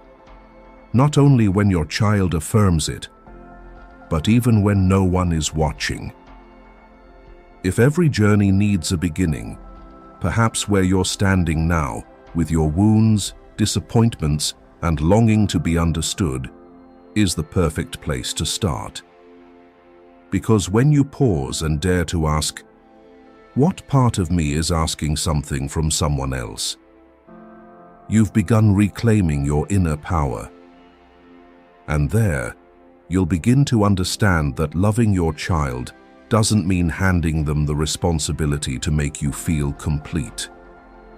not only when your child affirms it, but even when no one is watching. If every journey needs a beginning, Perhaps where you're standing now, with your wounds, disappointments, and longing to be understood, is the perfect place to start. Because when you pause and dare to ask, what part of me is asking something from someone else? You've begun reclaiming your inner power. And there, you'll begin to understand that loving your child doesn't mean handing them the responsibility to make you feel complete.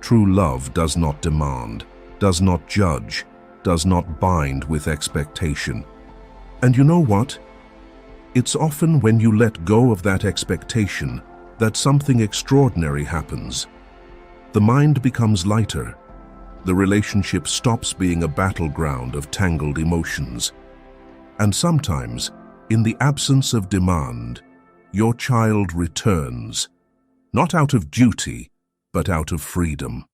True love does not demand, does not judge, does not bind with expectation. And you know what? It's often when you let go of that expectation that something extraordinary happens. The mind becomes lighter. The relationship stops being a battleground of tangled emotions. And sometimes, in the absence of demand, your child returns, not out of duty, but out of freedom.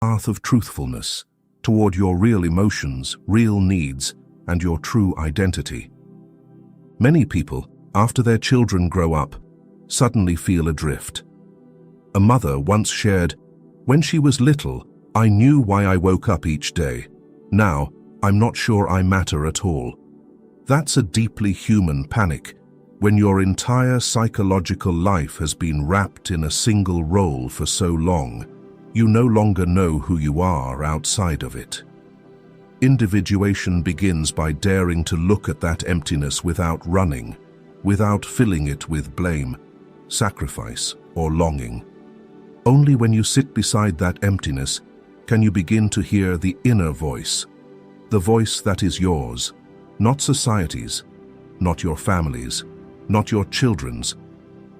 Path of truthfulness toward your real emotions, real needs, and your true identity. Many people, after their children grow up, suddenly feel adrift. A mother once shared, "When she was little, I knew why I woke up each day. Now, I'm not sure I matter at all." That's a deeply human panic when your entire psychological life has been wrapped in a single role for so long. You no longer know who you are outside of it. Individuation begins by daring to look at that emptiness without running, without filling it with blame, sacrifice, or longing. Only when you sit beside that emptiness can you begin to hear the inner voice, the voice that is yours, not society's, not your family's, not your children's,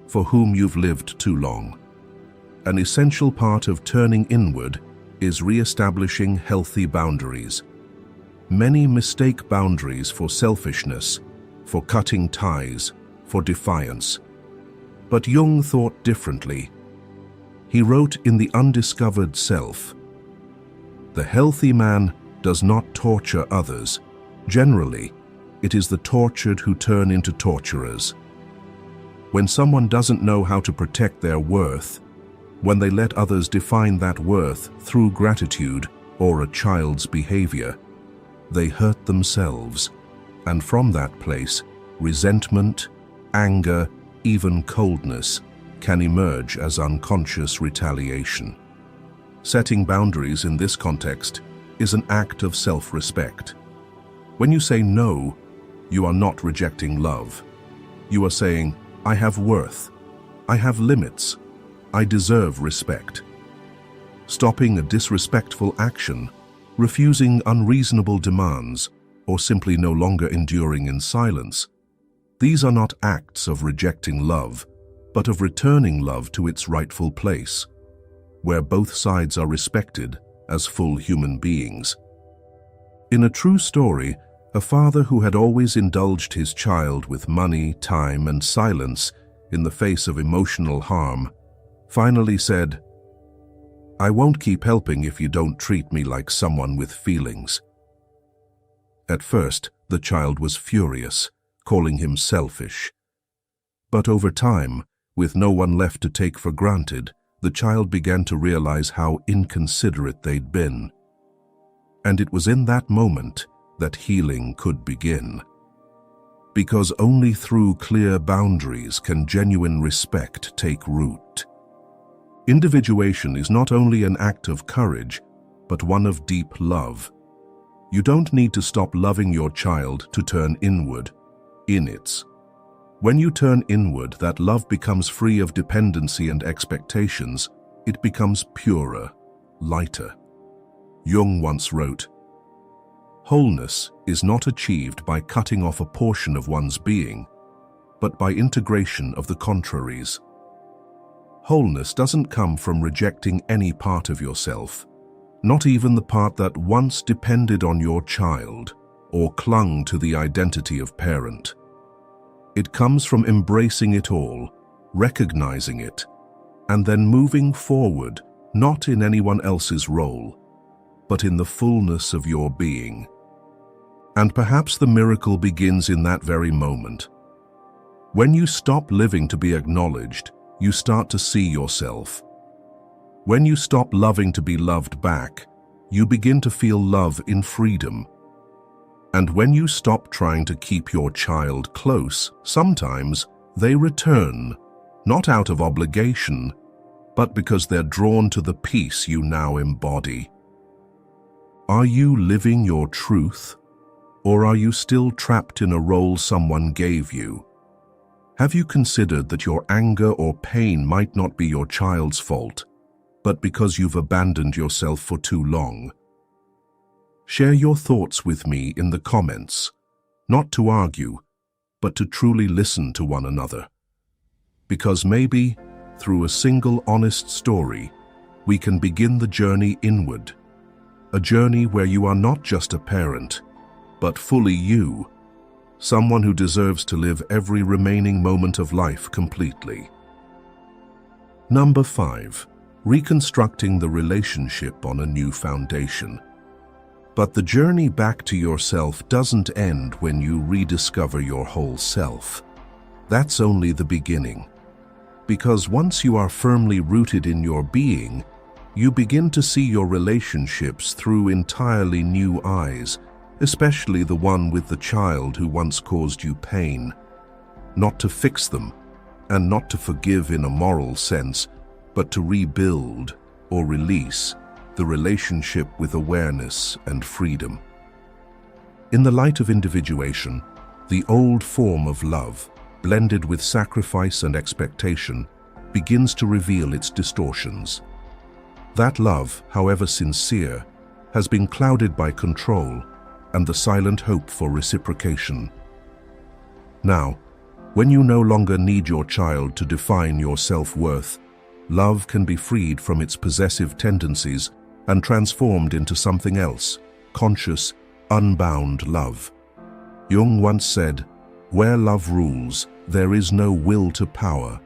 for whom you've lived too long. An essential part of turning inward is re-establishing healthy boundaries. Many mistake boundaries for selfishness, for cutting ties, for defiance. But Jung thought differently. He wrote in The Undiscovered Self, "The healthy man does not torture others. Generally, it is the tortured who turn into torturers." When someone doesn't know how to protect their worth, when they let others define that worth through gratitude or a child's behavior, they hurt themselves, and from that place, resentment, anger, even coldness can emerge as unconscious retaliation. Setting boundaries in this context is an act of self-respect. When you say no, you are not rejecting love. You are saying, I have worth, I have limits, I deserve respect. Stopping a disrespectful action, refusing unreasonable demands, or simply no longer enduring in silence, these are not acts of rejecting love, but of returning love to its rightful place, where both sides are respected as full human beings. In a true story, a father who had always indulged his child with money, time, and silence in the face of emotional harm, finally said, "I won't keep helping if you don't treat me like someone with feelings." At first, the child was furious, calling him selfish. But over time, with no one left to take for granted, the child began to realize how inconsiderate they'd been. And it was in that moment that healing could begin. Because only through clear boundaries can genuine respect take root. Individuation is not only an act of courage, but one of deep love. You don't need to stop loving your child to turn inward. When you turn inward, that love becomes free of dependency and expectations. It becomes purer, lighter. Jung once wrote, "Wholeness is not achieved by cutting off a portion of one's being, but by integration of the contraries." Wholeness doesn't come from rejecting any part of yourself, not even the part that once depended on your child or clung to the identity of parent. It comes from embracing it all, recognizing it, and then moving forward, not in anyone else's role, but in the fullness of your being. And perhaps the miracle begins in that very moment. When you stop living to be acknowledged, you start to see yourself. When you stop loving to be loved back, you begin to feel love in freedom. And when you stop trying to keep your child close, sometimes they return, not out of obligation, but because they're drawn to the peace you now embody. Are you living your truth, or are you still trapped in a role someone gave you? Have you considered that your anger or pain might not be your child's fault, but because you've abandoned yourself for too long? Share your thoughts with me in the comments, not to argue, but to truly listen to one another. Because maybe, through a single honest story, we can begin the journey inward, a journey where you are not just a parent, but fully you, someone who deserves to live every remaining moment of life completely. Number 5. Reconstructing the relationship on a new foundation. But the journey back to yourself doesn't end when you rediscover your whole self. That's only the beginning. Because once you are firmly rooted in your being, you begin to see your relationships through entirely new eyes, especially the one with the child who once caused you pain. Not to fix them, and not to forgive in a moral sense, but to rebuild or release the relationship with awareness and freedom. In the light of individuation, the old form of love, blended with sacrifice and expectation, begins to reveal its distortions. That love, however sincere, has been clouded by control and the silent hope for reciprocation. Now, when you no longer need your child to define your self-worth, love can be freed from its possessive tendencies and transformed into something else, conscious, unbound love. Jung once said, "Where love rules, there is no will to power,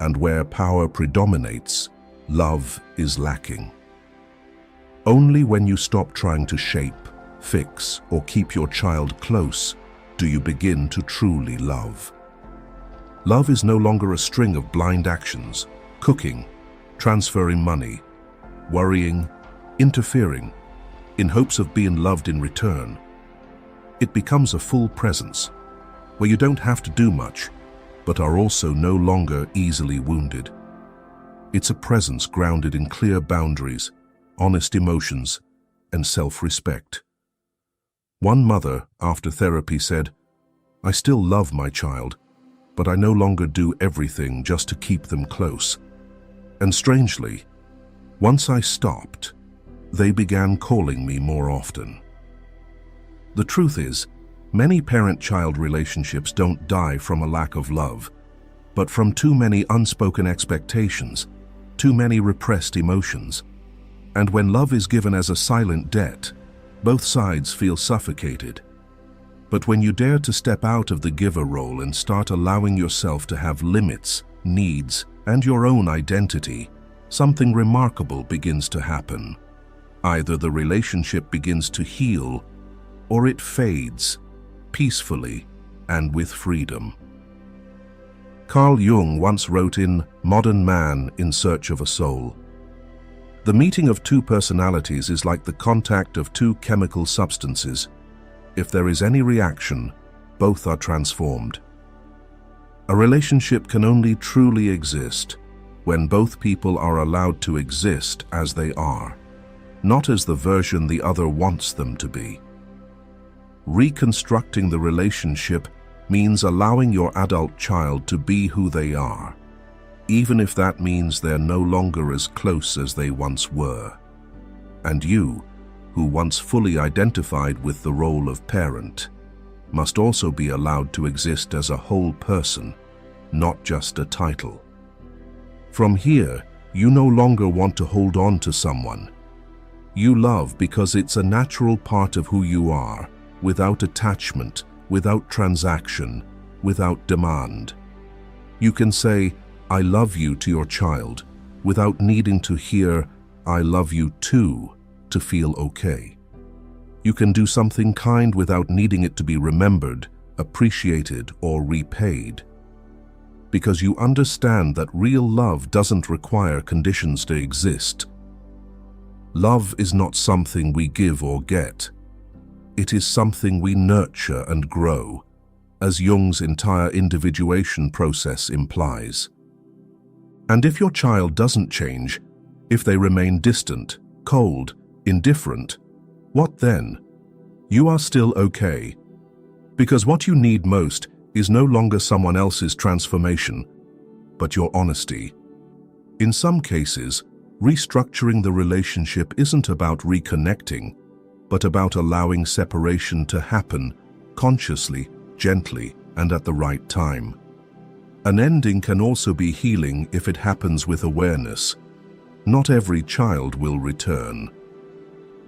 and where power predominates, love is lacking." Only when you stop trying to shape, fix, or keep your child close do you begin to truly love. Love is no longer a string of blind actions, cooking, transferring money, worrying, interfering, in hopes of being loved in return. It becomes a full presence, where you don't have to do much, but are also no longer easily wounded. It's a presence grounded in clear boundaries, honest emotions, and self-respect. One mother, after therapy, said, "I still love my child, but I no longer do everything just to keep them close. And strangely, once I stopped, they began calling me more often." The truth is, many parent-child relationships don't die from a lack of love, but from too many unspoken expectations, too many repressed emotions. And when love is given as a silent debt, both sides feel suffocated. But when you dare to step out of the giver role and start allowing yourself to have limits, needs, and your own identity, something remarkable begins to happen. Either the relationship begins to heal, or it fades, peacefully and with freedom. Carl Jung once wrote in Modern Man in Search of a Soul, "The meeting of two personalities is like the contact of two chemical substances. If there is any reaction, both are transformed." A relationship can only truly exist when both people are allowed to exist as they are, not as the version the other wants them to be. Reconstructing the relationship means allowing your adult child to be who they are, even if that means they're no longer as close as they once were. And you, who once fully identified with the role of parent, must also be allowed to exist as a whole person, not just a title. From here, you no longer want to hold on to someone. You love because it's a natural part of who you are, without attachment, without transaction, without demand. You can say, "I love you" to your child, without needing to hear, "I love you too," to feel okay. You can do something kind without needing it to be remembered, appreciated, or repaid. Because you understand that real love doesn't require conditions to exist. Love is not something we give or get. It is something we nurture and grow, as Jung's entire individuation process implies. And if your child doesn't change, if they remain distant, cold, indifferent, what then? You are still okay. Because what you need most is no longer someone else's transformation, but your honesty. In some cases, restructuring the relationship isn't about reconnecting, but about allowing separation to happen consciously, gently, and at the right time. An ending can also be healing if it happens with awareness. Not every child will return.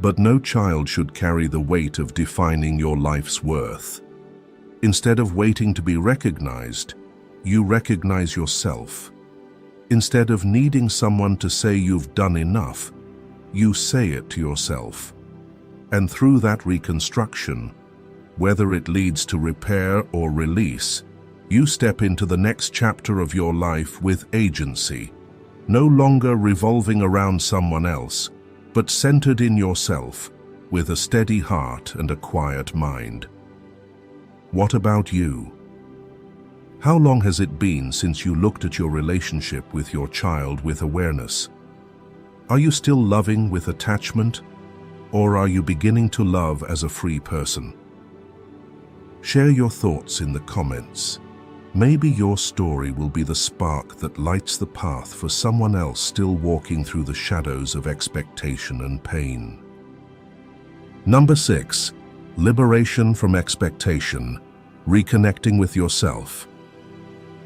But no child should carry the weight of defining your life's worth. Instead of waiting to be recognized, you recognize yourself. Instead of needing someone to say you've done enough, you say it to yourself. And through that reconstruction, whether it leads to repair or release, you step into the next chapter of your life with agency, no longer revolving around someone else, but centered in yourself, with a steady heart and a quiet mind. What about you? How long has it been since you looked at your relationship with your child with awareness? Are you still loving with attachment, or are you beginning to love as a free person? Share your thoughts in the comments. Maybe your story will be the spark that lights the path for someone else still walking through the shadows of expectation and pain. Number 6. Liberation from expectation. Reconnecting with yourself.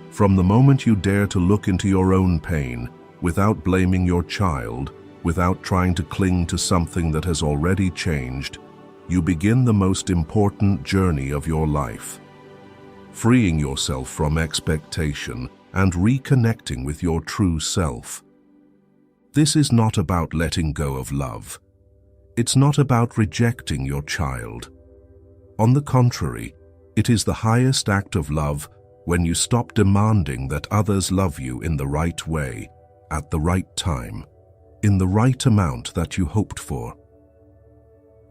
From the moment you dare to look into your own pain, without blaming your child, without trying to cling to something that has already changed, you begin the most important journey of your life. Freeing yourself from expectation and reconnecting with your true self. This is not about letting go of love. It's not about rejecting your child. On the contrary, it is the highest act of love when you stop demanding that others love you in the right way, at the right time, in the right amount that you hoped for.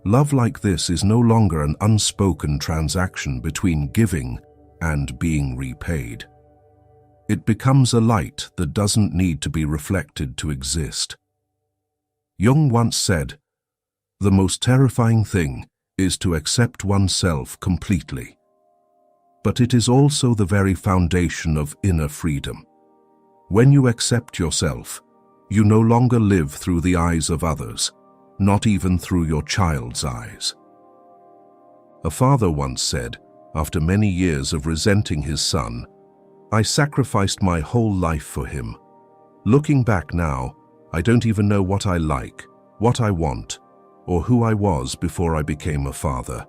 Love like this is no longer an unspoken transaction between giving and being repaid. It becomes a light that doesn't need to be reflected to exist. Jung once said, "The most terrifying thing is to accept oneself completely." But it is also the very foundation of inner freedom. When you accept yourself, you no longer live through the eyes of others, not even through your child's eyes. A father once said, after many years of resenting his son, "I sacrificed my whole life for him. Looking back now, I don't even know what I like, what I want, or who I was before I became a father."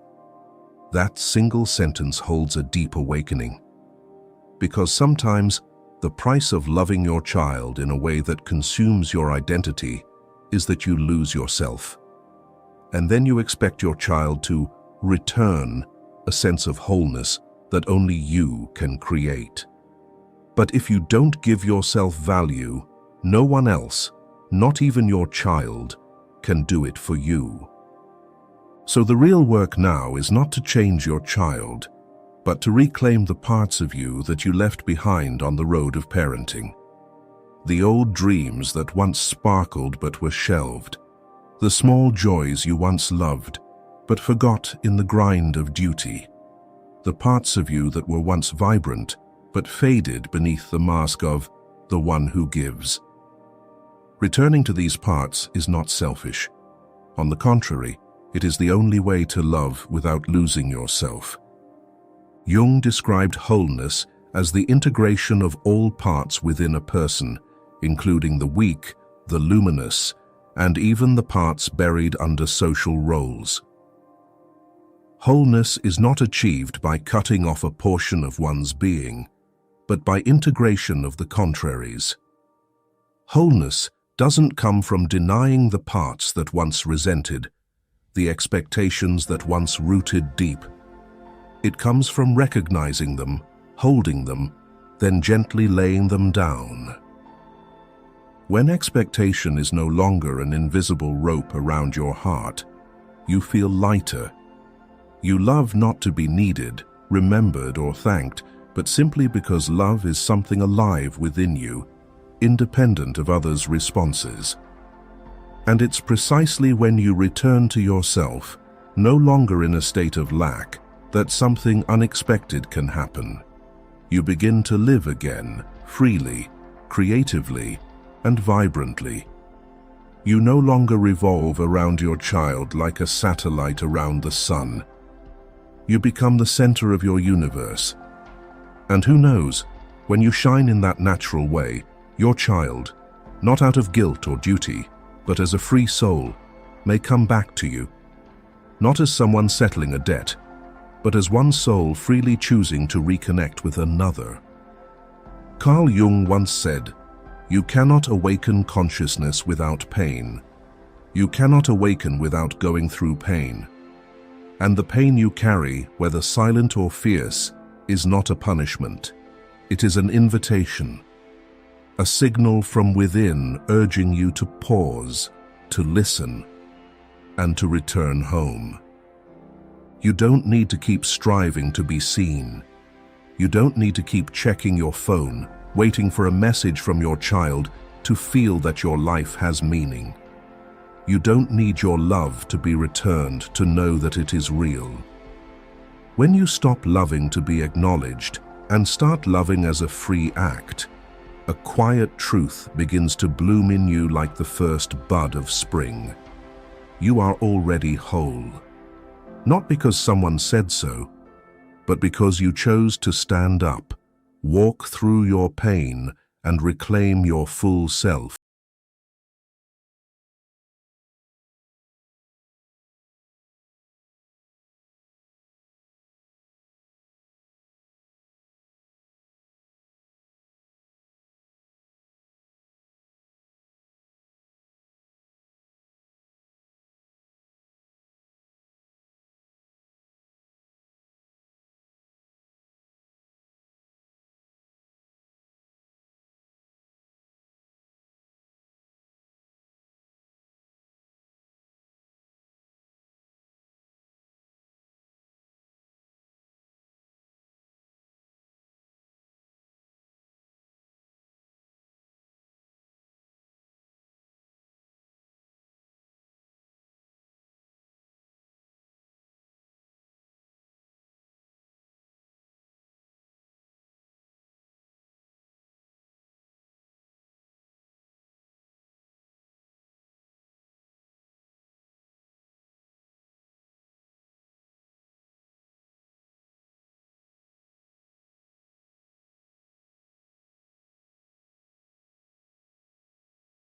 That single sentence holds a deep awakening. Because sometimes the price of loving your child in a way that consumes your identity is that you lose yourself. And then you expect your child to return a sense of wholeness that only you can create. But if you don't give yourself value, no one else, not even your child, can do it for you. So the real work now is not to change your child, but to reclaim the parts of you that you left behind on the road of parenting. The old dreams that once sparkled but were shelved. The small joys you once loved, but forgot in the grind of duty. The parts of you that were once vibrant, but faded beneath the mask of the one who gives. Returning to these parts is not selfish. On the contrary, it is the only way to love without losing yourself. Jung described wholeness as the integration of all parts within a person, including the weak, the luminous, and even the parts buried under social roles. Wholeness is not achieved by cutting off a portion of one's being, but by integration of the contraries. Wholeness doesn't come from denying the parts that once resented, the expectations that once rooted deep. It comes from recognizing them, holding them, then gently laying them down. When expectation is no longer an invisible rope around your heart, you feel lighter. You love not to be needed, remembered, or thanked, but simply because love is something alive within you, independent of others' responses. And it's precisely when you return to yourself, no longer in a state of lack, that something unexpected can happen. You begin to live again, freely, creatively, and vibrantly. You no longer revolve around your child like a satellite around the sun. You become the center of your universe. And who knows, when you shine in that natural way, your child, not out of guilt or duty, but as a free soul, may come back to you, not as someone settling a debt, but as one soul freely choosing to reconnect with another. Carl Jung once said, "You cannot awaken consciousness without pain. You cannot awaken without going through pain. And the pain you carry, whether silent or fierce, is not a punishment. It is an invitation, a signal from within urging you to pause, to listen, and to return home." You don't need to keep striving to be seen. You don't need to keep checking your phone, waiting for a message from your child to feel that your life has meaning. You don't need your love to be returned to know that it is real. When you stop loving to be acknowledged and start loving as a free act, a quiet truth begins to bloom in you like the first bud of spring. You are already whole. Not because someone said so, but because you chose to stand up, walk through your pain, and reclaim your full self.